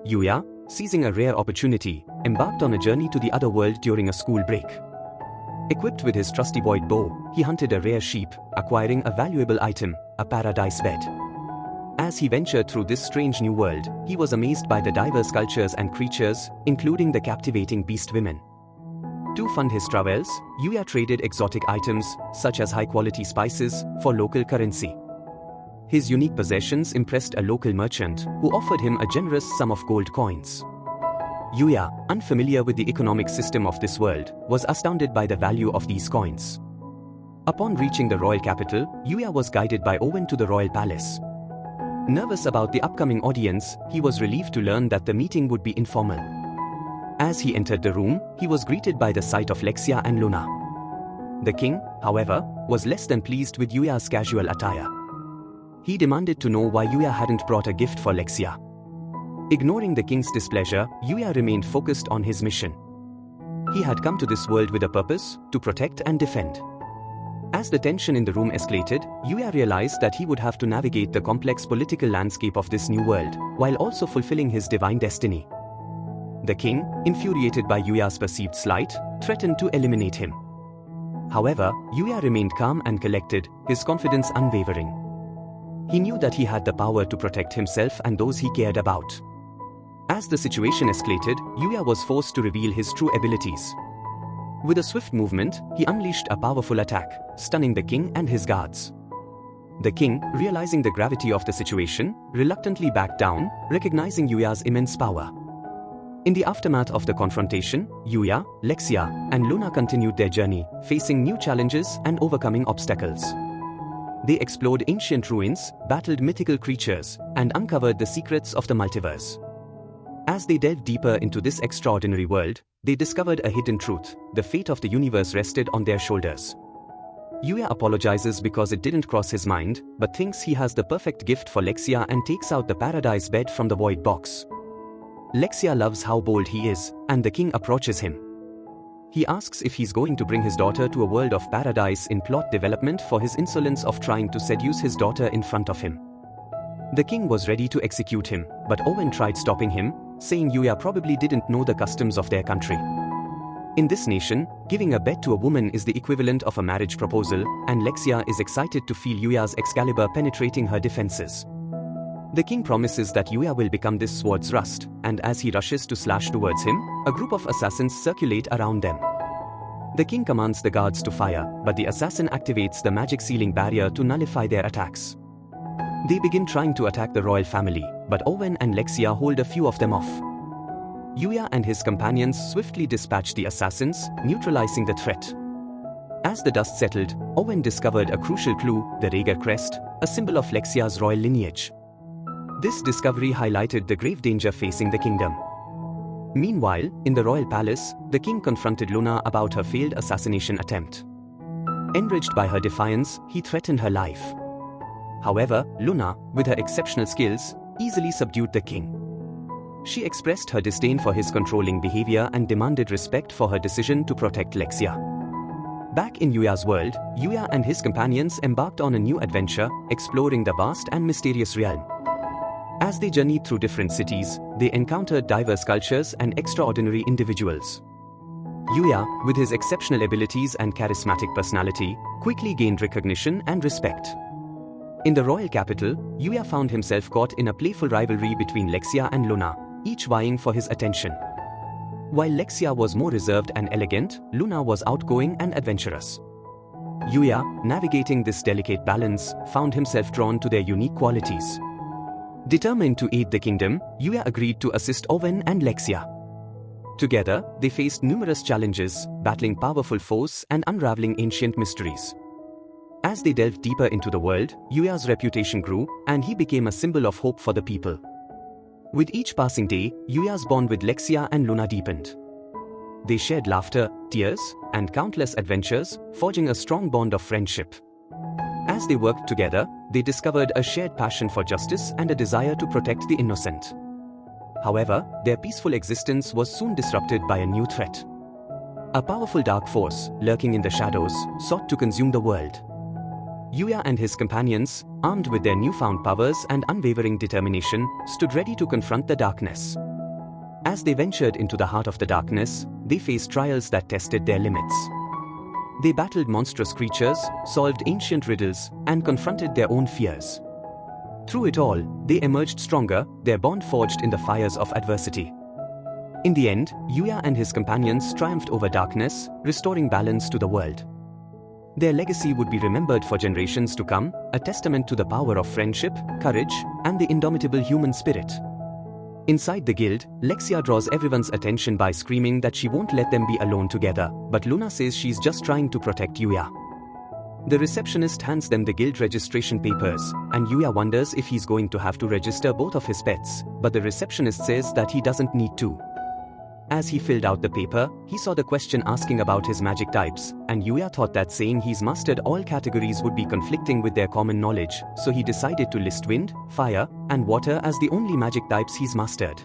Yuya, seizing a rare opportunity, embarked on a journey to the other world during a school break. Equipped with his trusty void bow, he hunted a rare sheep, acquiring a valuable item, a paradise bed. As he ventured through this strange new world, he was amazed by the diverse cultures and creatures, including the captivating beast women. To fund his travels, Yuya traded exotic items, such as high-quality spices, for local currency. His unique possessions impressed a local merchant, who offered him a generous sum of gold coins. Yuya, unfamiliar with the economic system of this world, was astounded by the value of these coins. Upon reaching the royal capital, Yuya was guided by Owen to the royal palace. Nervous about the upcoming audience, he was relieved to learn that the meeting would be informal. As he entered the room, he was greeted by the sight of Lexia and Luna. The king, however, was less than pleased with Yuya's casual attire. He demanded to know why Yuya hadn't brought a gift for Lexia. Ignoring the king's displeasure, Yuya remained focused on his mission. He had come to this world with a purpose, to protect and defend. As the tension in the room escalated, Yuya realized that he would have to navigate the complex political landscape of this new world, while also fulfilling his divine destiny. The king, infuriated by Yuya's perceived slight, threatened to eliminate him. However, Yuya remained calm and collected, his confidence unwavering. He knew that he had the power to protect himself and those he cared about. As the situation escalated, Yuya was forced to reveal his true abilities. With a swift movement, he unleashed a powerful attack, stunning the king and his guards. The king, realizing the gravity of the situation, reluctantly backed down, recognizing Yuya's immense power. In the aftermath of the confrontation, Yuya, Lexia, and Luna continued their journey, facing new challenges and overcoming obstacles. They explored ancient ruins, battled mythical creatures, and uncovered the secrets of the multiverse. As they delved deeper into this extraordinary world, they discovered a hidden truth: the fate of the universe rested on their shoulders. Yuya apologizes because it didn't cross his mind, but thinks he has the perfect gift for Lexia and takes out the paradise bed from the void box. Lexia loves how bold he is, and the king approaches him. He asks if he's going to bring his daughter to a world of paradise in plot development for his insolence of trying to seduce his daughter in front of him. The king was ready to execute him, but Owen tried stopping him, saying Yuya probably didn't know the customs of their country. In this nation, giving a bet to a woman is the equivalent of a marriage proposal, and Lexia is excited to feel Yuya's Excalibur penetrating her defenses. The king promises that Yuya will become this sword's rust, and as he rushes to slash towards him, a group of assassins circulate around them. The king commands the guards to fire, but the assassin activates the magic sealing barrier to nullify their attacks. They begin trying to attack the royal family, but Owen and Lexia hold a few of them off. Yuya and his companions swiftly dispatch the assassins, neutralizing the threat. As the dust settled, Owen discovered a crucial clue, the Rhaegar crest, a symbol of Lexia's royal lineage. This discovery highlighted the grave danger facing the kingdom. Meanwhile, in the royal palace, the king confronted Luna about her failed assassination attempt. Enraged by her defiance, he threatened her life. However, Luna, with her exceptional skills, easily subdued the king. She expressed her disdain for his controlling behavior and demanded respect for her decision to protect Lexia. Back in Yuya's world, Yuya and his companions embarked on a new adventure, exploring the vast and mysterious realm. As they journeyed through different cities, they encountered diverse cultures and extraordinary individuals. Yuya, with his exceptional abilities and charismatic personality, quickly gained recognition and respect. In the royal capital, Yuya found himself caught in a playful rivalry between Lexia and Luna, each vying for his attention. While Lexia was more reserved and elegant, Luna was outgoing and adventurous. Yuya, navigating this delicate balance, found himself drawn to their unique qualities. Determined to aid the kingdom, Yuya agreed to assist Owen and Lexia. Together, they faced numerous challenges, battling powerful foes and unraveling ancient mysteries. As they delved deeper into the world, Yuya's reputation grew, and he became a symbol of hope for the people. With each passing day, Yuya's bond with Lexia and Luna deepened. They shared laughter, tears, and countless adventures, forging a strong bond of friendship. As they worked together, they discovered a shared passion for justice and a desire to protect the innocent. However, their peaceful existence was soon disrupted by a new threat. A powerful dark force, lurking in the shadows, sought to consume the world. Yuya and his companions, armed with their newfound powers and unwavering determination, stood ready to confront the darkness. As they ventured into the heart of the darkness, they faced trials that tested their limits. They battled monstrous creatures, solved ancient riddles, and confronted their own fears. Through it all, they emerged stronger, their bond forged in the fires of adversity. In the end, Yuya and his companions triumphed over darkness, restoring balance to the world. Their legacy would be remembered for generations to come, a testament to the power of friendship, courage, and the indomitable human spirit. Inside the guild, Lexia draws everyone's attention by screaming that she won't let them be alone together, but Luna says she's just trying to protect Yuya. The receptionist hands them the guild registration papers, and Yuya wonders if he's going to have to register both of his pets, but the receptionist says that he doesn't need to. As he filled out the paper, he saw the question asking about his magic types, and Yuya thought that saying he's mastered all categories would be conflicting with their common knowledge, so he decided to list wind, fire, and water as the only magic types he's mastered.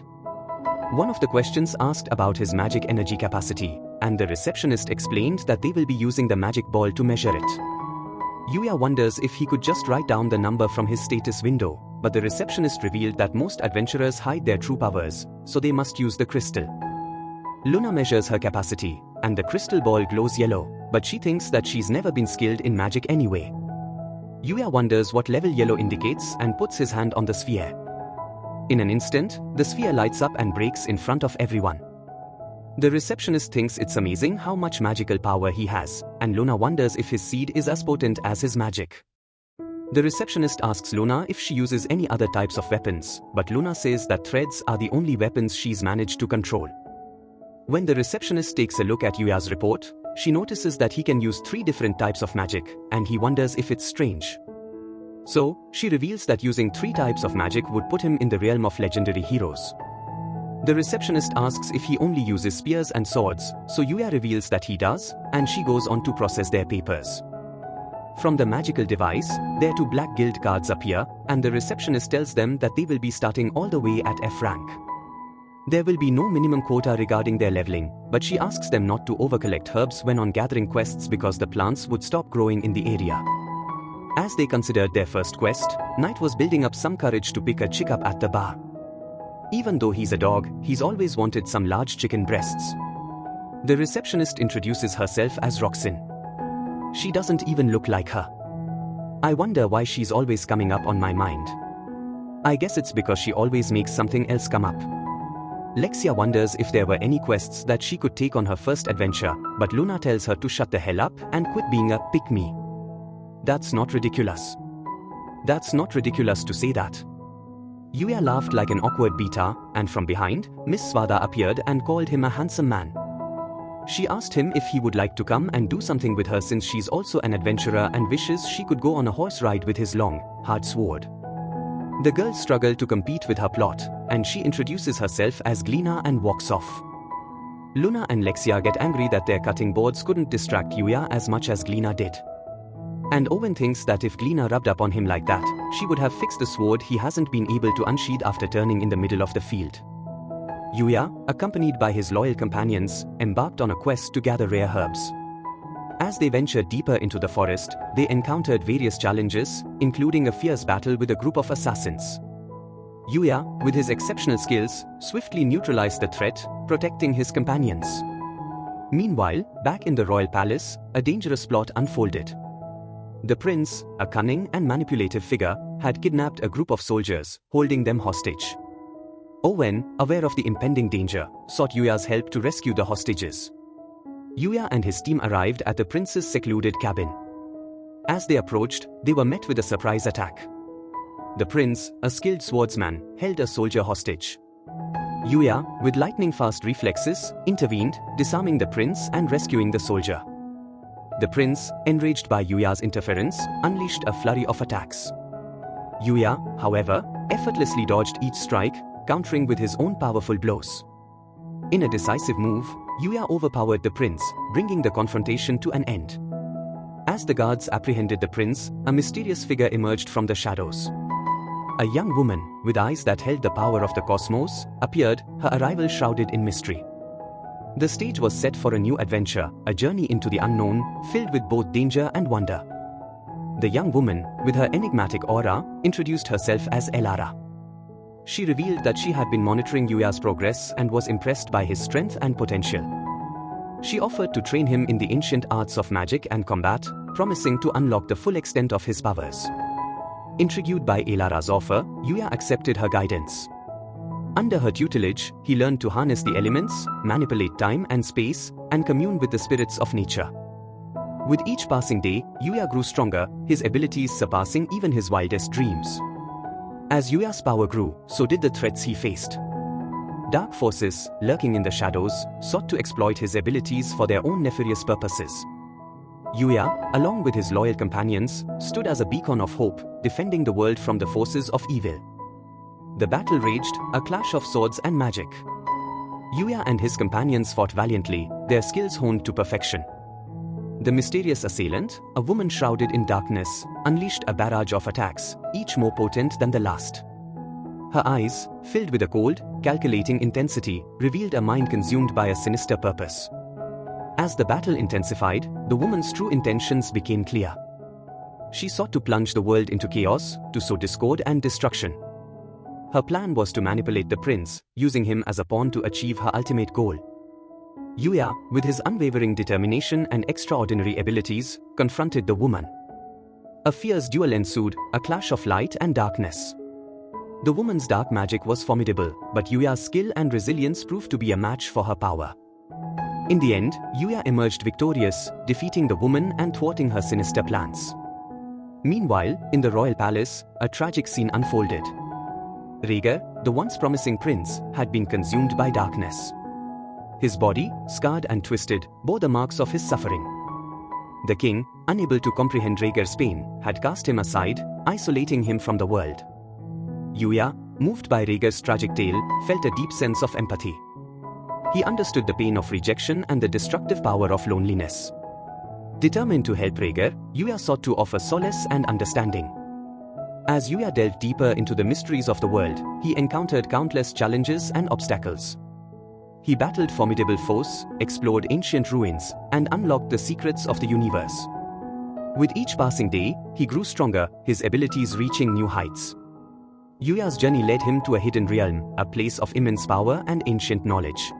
One of the questions asked about his magic energy capacity, and the receptionist explained that they will be using the magic ball to measure it. Yuya wonders if he could just write down the number from his status window, but the receptionist revealed that most adventurers hide their true powers, so they must use the crystal. Luna measures her capacity, and the crystal ball glows yellow, but she thinks that she's never been skilled in magic anyway. Yuya wonders what level yellow indicates and puts his hand on the sphere. In an instant, the sphere lights up and breaks in front of everyone. The receptionist thinks it's amazing how much magical power he has, and Luna wonders if his seed is as potent as his magic. The receptionist asks Luna if she uses any other types of weapons, but Luna says that threads are the only weapons she's managed to control. When the receptionist takes a look at Yuya's report, she notices that he can use 3 different types of magic, and he wonders if it's strange. So, she reveals that using 3 types of magic would put him in the realm of legendary heroes. The receptionist asks if he only uses spears and swords, so Yuya reveals that he does, and she goes on to process their papers. From the magical device, their 2 black guild cards appear, and the receptionist tells them that they will be starting all the way at F rank. There will be no minimum quota regarding their leveling, but she asks them not to overcollect herbs when on gathering quests because the plants would stop growing in the area. As they considered their first quest, Knight was building up some courage to pick a chick up at the bar. Even though he's a dog, he's always wanted some large chicken breasts. The receptionist introduces herself as Roxanne. She doesn't even look like her. I wonder why she's always coming up on my mind. I guess it's because she always makes something else come up. Lexia wonders if there were any quests that she could take on her first adventure, but Luna tells her to shut the hell up and quit being a pick-me. That's not ridiculous. That's not ridiculous to say that. Yuya laughed like an awkward beta, and from behind, Miss Swada appeared and called him a handsome man. She asked him if he would like to come and do something with her since she's also an adventurer and wishes she could go on a horse ride with his long, hard sword. The girl struggled to compete with her plot, and she introduces herself as Glina and walks off. Luna and Lexia get angry that their cutting boards couldn't distract Yuya as much as Glina did. And Owen thinks that if Glina rubbed up on him like that, she would have fixed the sword he hasn't been able to unsheath after turning in the middle of the field. Yuya, accompanied by his loyal companions, embarked on a quest to gather rare herbs. As they ventured deeper into the forest, they encountered various challenges, including a fierce battle with a group of assassins. Yuya, with his exceptional skills, swiftly neutralized the threat, protecting his companions. Meanwhile, back in the royal palace, a dangerous plot unfolded. The prince, a cunning and manipulative figure, had kidnapped a group of soldiers, holding them hostage. Owen, aware of the impending danger, sought Yuya's help to rescue the hostages. Yuya and his team arrived at the prince's secluded cabin. As they approached, they were met with a surprise attack. The prince, a skilled swordsman, held a soldier hostage. Yuya, with lightning-fast reflexes, intervened, disarming the prince and rescuing the soldier. The prince, enraged by Yuya's interference, unleashed a flurry of attacks. Yuya, however, effortlessly dodged each strike, countering with his own powerful blows. In a decisive move, Yuya overpowered the prince, bringing the confrontation to an end. As the guards apprehended the prince, a mysterious figure emerged from the shadows. A young woman, with eyes that held the power of the cosmos, appeared, her arrival shrouded in mystery. The stage was set for a new adventure, a journey into the unknown, filled with both danger and wonder. The young woman, with her enigmatic aura, introduced herself as Elara. She revealed that she had been monitoring Yuya's progress and was impressed by his strength and potential. She offered to train him in the ancient arts of magic and combat, promising to unlock the full extent of his powers. Intrigued by Elara's offer, Yuya accepted her guidance. Under her tutelage, he learned to harness the elements, manipulate time and space, and commune with the spirits of nature. With each passing day, Yuya grew stronger, his abilities surpassing even his wildest dreams. As Yuya's power grew, so did the threats he faced. Dark forces, lurking in the shadows, sought to exploit his abilities for their own nefarious purposes. Yuya, along with his loyal companions, stood as a beacon of hope, defending the world from the forces of evil. The battle raged, a clash of swords and magic. Yuya and his companions fought valiantly, their skills honed to perfection. The mysterious assailant, a woman shrouded in darkness, unleashed a barrage of attacks, each more potent than the last. Her eyes, filled with a cold, calculating intensity, revealed a mind consumed by a sinister purpose. As the battle intensified, the woman's true intentions became clear. She sought to plunge the world into chaos, to sow discord and destruction. Her plan was to manipulate the prince, using him as a pawn to achieve her ultimate goal. Yuya, with his unwavering determination and extraordinary abilities, confronted the woman. A fierce duel ensued, a clash of light and darkness. The woman's dark magic was formidable, but Yuya's skill and resilience proved to be a match for her power. In the end, Yuya emerged victorious, defeating the woman and thwarting her sinister plans. Meanwhile, in the royal palace, a tragic scene unfolded. Rhaegar, the once promising prince, had been consumed by darkness. His body, scarred and twisted, bore the marks of his suffering. The king, unable to comprehend Rhaegar's pain, had cast him aside, isolating him from the world. Yuya, moved by Rhaegar's tragic tale, felt a deep sense of empathy. He understood the pain of rejection and the destructive power of loneliness. Determined to help Rhaegar, Yuya sought to offer solace and understanding. As Yuya delved deeper into the mysteries of the world, he encountered countless challenges and obstacles. He battled formidable foes, explored ancient ruins, and unlocked the secrets of the universe. With each passing day, he grew stronger, his abilities reaching new heights. Yuya's journey led him to a hidden realm, a place of immense power and ancient knowledge.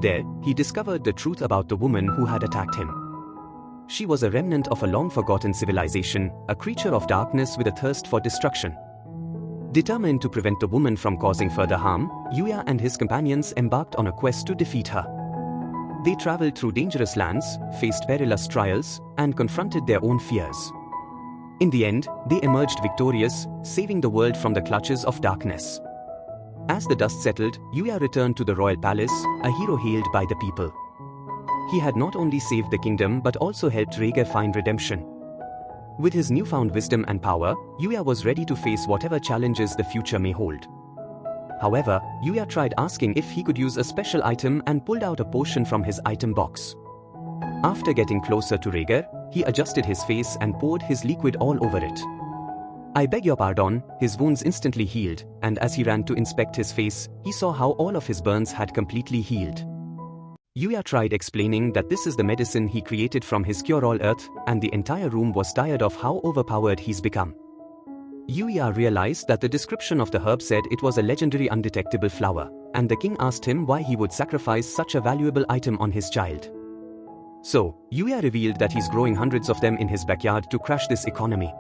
There, he discovered the truth about the woman who had attacked him. She was a remnant of a long-forgotten civilization, a creature of darkness with a thirst for destruction. Determined to prevent the woman from causing further harm, Yuya and his companions embarked on a quest to defeat her. They traveled through dangerous lands, faced perilous trials, and confronted their own fears. In the end, they emerged victorious, saving the world from the clutches of darkness. As the dust settled, Yuya returned to the royal palace, a hero hailed by the people. He had not only saved the kingdom but also helped Rhaegar find redemption. With his newfound wisdom and power, Yuya was ready to face whatever challenges the future may hold. However, Yuya tried asking if he could use a special item and pulled out a potion from his item box. After getting closer to Rhaegar, he adjusted his face and poured his liquid all over it. "I beg your pardon," his wounds instantly healed, and as he ran to inspect his face, he saw how all of his burns had completely healed. Yuya tried explaining that this is the medicine he created from his cure-all earth, and the entire room was tired of how overpowered he's become. Yuya realized that the description of the herb said it was a legendary undetectable flower, and the king asked him why he would sacrifice such a valuable item on his child. So, Yuya revealed that he's growing hundreds of them in his backyard to crush this economy.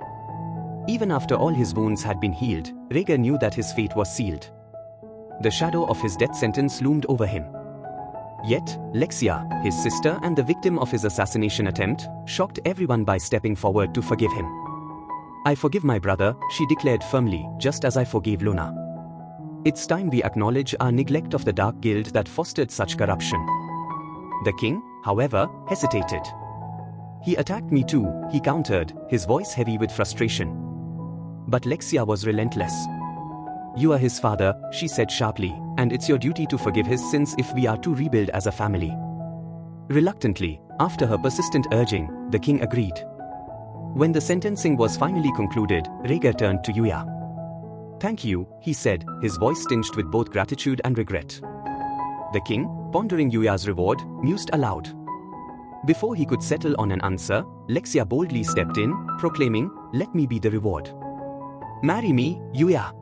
Even after all his wounds had been healed, Rhaegar knew that his fate was sealed. The shadow of his death sentence loomed over him. Yet, Lexia, his sister and the victim of his assassination attempt, shocked everyone by stepping forward to forgive him. "I forgive my brother," she declared firmly, "just as I forgave Luna. It's time we acknowledge our neglect of the Dark Guild that fostered such corruption." The king, however, hesitated. "He attacked me too," he countered, his voice heavy with frustration. But Lexia was relentless. "You are his father," she said sharply, "and it's your duty to forgive his sins if we are to rebuild as a family." Reluctantly, after her persistent urging, the king agreed. When the sentencing was finally concluded, Rhaegar turned to Yuya. "Thank you," he said, his voice tinged with both gratitude and regret. The king, pondering Yuya's reward, mused aloud. Before he could settle on an answer, Lexia boldly stepped in, proclaiming, "Let me be the reward. Marry me, Yuya."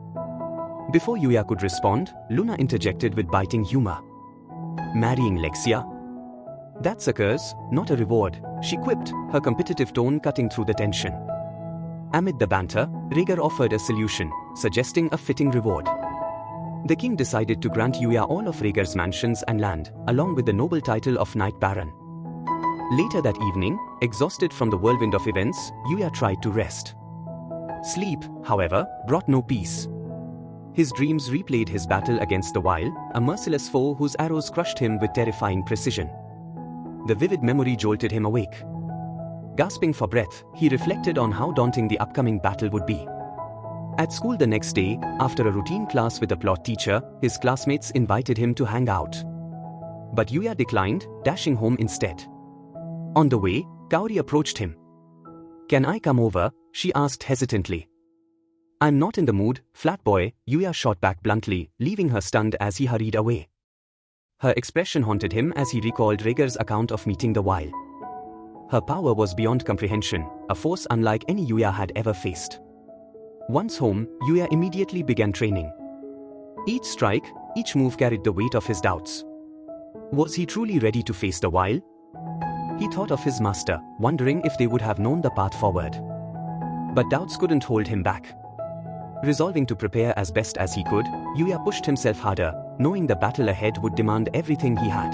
Before Yuya could respond, Luna interjected with biting humor. "Marrying Lexia? That's a curse, not a reward," she quipped, her competitive tone cutting through the tension. Amid the banter, Rhaegar offered a solution, suggesting a fitting reward. The king decided to grant Yuya all of Rhaegar's mansions and land, along with the noble title of Knight Baron. Later that evening, exhausted from the whirlwind of events, Yuya tried to rest. Sleep, however, brought no peace. His dreams replayed his battle against the Vile, a merciless foe whose arrows crushed him with terrifying precision. The vivid memory jolted him awake. Gasping for breath, he reflected on how daunting the upcoming battle would be. At school the next day, after a routine class with a plot teacher, his classmates invited him to hang out. But Yuya declined, dashing home instead. On the way, Kaori approached him. "Can I come over?" she asked hesitantly. "I'm not in the mood, flat boy," Yuya shot back bluntly, leaving her stunned as he hurried away. Her expression haunted him as he recalled Rhaegar's account of meeting the Vile. Her power was beyond comprehension, a force unlike any Yuya had ever faced. Once home, Yuya immediately began training. Each strike, each move carried the weight of his doubts. Was he truly ready to face the Vile? He thought of his master, wondering if they would have known the path forward. But doubts couldn't hold him back. Resolving to prepare as best as he could, Yuya pushed himself harder, knowing the battle ahead would demand everything he had.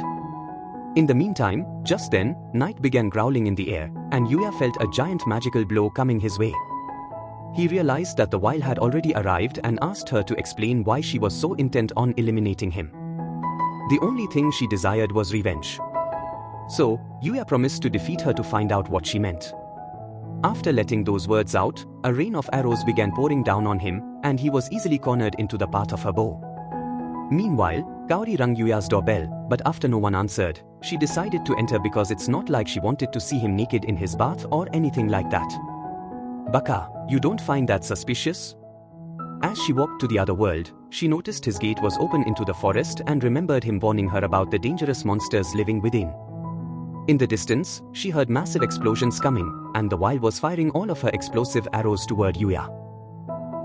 In the meantime, just then, night began growling in the air, and Yuya felt a giant magical blow coming his way. He realized that the Vile had already arrived and asked her to explain why she was so intent on eliminating him. The only thing she desired was revenge. So, Yuya promised to defeat her to find out what she meant. After letting those words out, a rain of arrows began pouring down on him, and he was easily cornered into the path of her bow. Meanwhile, Kaori rang Yuya's doorbell, but after no one answered, she decided to enter because it's not like she wanted to see him naked in his bath or anything like that. "Baka, you don't find that suspicious?" As she walked to the other world, she noticed his gate was open into the forest and remembered him warning her about the dangerous monsters living within. In the distance, she heard massive explosions coming, and the Vile was firing all of her explosive arrows toward Yuya.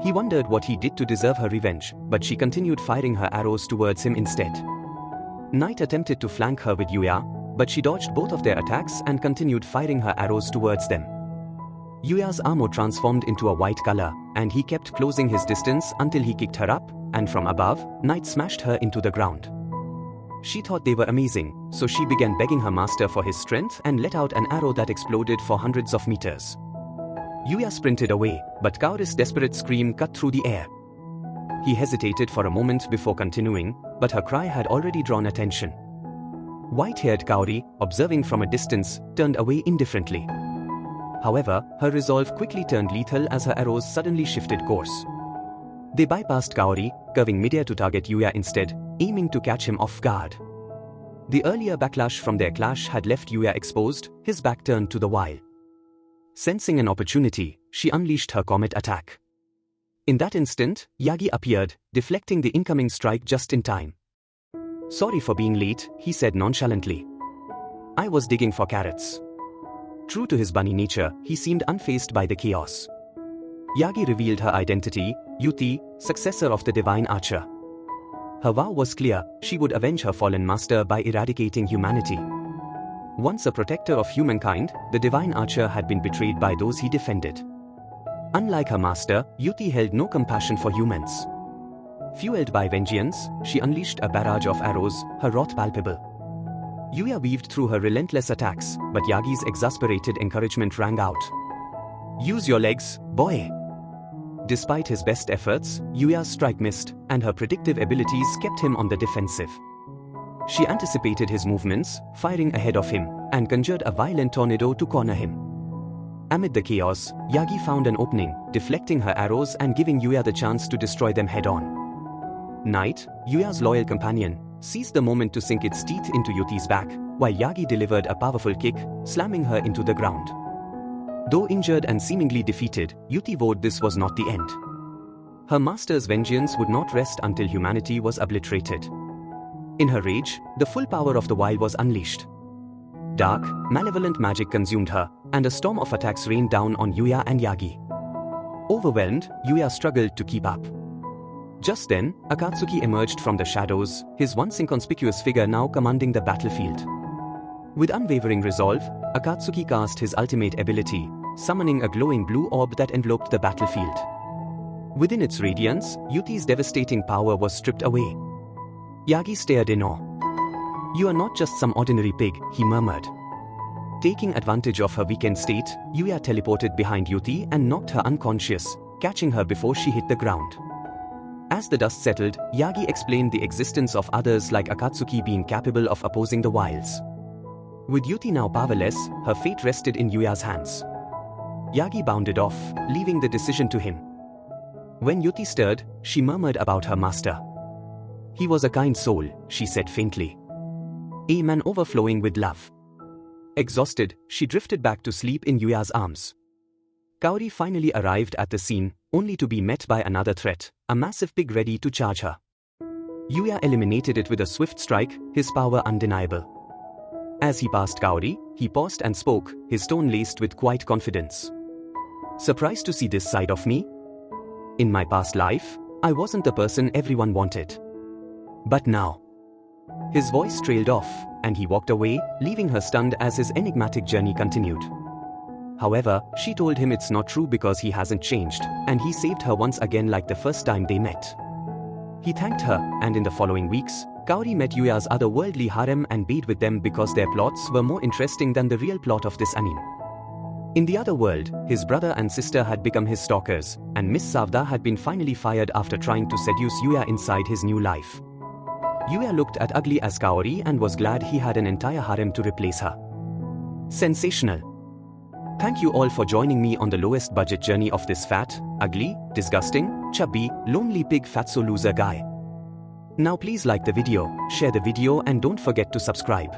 He wondered what he did to deserve her revenge, but she continued firing her arrows towards him instead. Night attempted to flank her with Yuya, but she dodged both of their attacks and continued firing her arrows towards them. Yuya's armor transformed into a white color, and he kept closing his distance until he kicked her up, and from above, Night smashed her into the ground. She thought they were amazing, so she began begging her master for his strength and let out an arrow that exploded for hundreds of meters. Yuya sprinted away, but Kaori's desperate scream cut through the air. He hesitated for a moment before continuing, but her cry had already drawn attention. White-haired Kaori, observing from a distance, turned away indifferently. However, her resolve quickly turned lethal as her arrows suddenly shifted course. They bypassed Kaori, curving midair to target Yuya instead, aiming to catch him off guard. The earlier backlash from their clash had left Yuya exposed, his back turned to the wall. Sensing an opportunity, she unleashed her comet attack. In that instant, Yagi appeared, deflecting the incoming strike just in time. "Sorry for being late," he said nonchalantly. "I was digging for carrots." True to his bunny nature, he seemed unfazed by the chaos. Yagi revealed her identity, Yuti, successor of the divine archer. Her vow was clear: she would avenge her fallen master by eradicating humanity. Once a protector of humankind, the divine archer had been betrayed by those he defended. Unlike her master, Yuti held no compassion for humans. Fueled by vengeance, she unleashed a barrage of arrows, her wrath palpable. Yuya weaved through her relentless attacks, but Yagi's exasperated encouragement rang out. "Use your legs, boy!" Despite his best efforts, Yuya's strike missed, and her predictive abilities kept him on the defensive. She anticipated his movements, firing ahead of him, and conjured a violent tornado to corner him. Amid the chaos, Yagi found an opening, deflecting her arrows and giving Yuya the chance to destroy them head-on. Night, Yuya's loyal companion, seized the moment to sink its teeth into Yuti's back, while Yagi delivered a powerful kick, slamming her into the ground. Though injured and seemingly defeated, Yuti vowed this was not the end. Her master's vengeance would not rest until humanity was obliterated. In her rage, the full power of the wild was unleashed. Dark, malevolent magic consumed her, and a storm of attacks rained down on Yuya and Yagi. Overwhelmed, Yuya struggled to keep up. Just then, Akatsuki emerged from the shadows, his once inconspicuous figure now commanding the battlefield. With unwavering resolve, Akatsuki cast his ultimate ability, summoning a glowing blue orb that enveloped the battlefield. Within its radiance, Yuti's devastating power was stripped away. Yagi stared in awe. "You are not just some ordinary pig," he murmured. Taking advantage of her weakened state, Yuya teleported behind Yuti and knocked her unconscious, catching her before she hit the ground. As the dust settled, Yagi explained the existence of others like Akatsuki being capable of opposing the wilds. With Yuti now powerless, her fate rested in Yuya's hands. Yagi bounded off, leaving the decision to him. When Yuti stirred, she murmured about her master. "He was a kind soul," she said faintly. "A man overflowing with love." Exhausted, she drifted back to sleep in Yuya's arms. Kaori finally arrived at the scene, only to be met by another threat, a massive pig ready to charge her. Yuya eliminated it with a swift strike, his power undeniable. As he passed Kaori, he paused and spoke, his tone laced with quiet confidence. "Surprised to see this side of me? In my past life, I wasn't the person everyone wanted. But now..." His voice trailed off, and he walked away, leaving her stunned as his enigmatic journey continued. However, she told him it's not true because he hasn't changed, and he saved her once again like the first time they met. He thanked her, and in the following weeks, Kaori met Yuya's otherworldly harem and bathed with them because their plots were more interesting than the real plot of this anime. In the other world, his brother and sister had become his stalkers, and Miss Savda had been finally fired after trying to seduce Yuya inside his new life. Yuya looked as ugly as Kaori and was glad he had an entire harem to replace her. Sensational. Thank you all for joining me on the lowest budget journey of this fat, ugly, disgusting, chubby, lonely pig fatso loser guy. Now please like the video, share the video and don't forget to subscribe.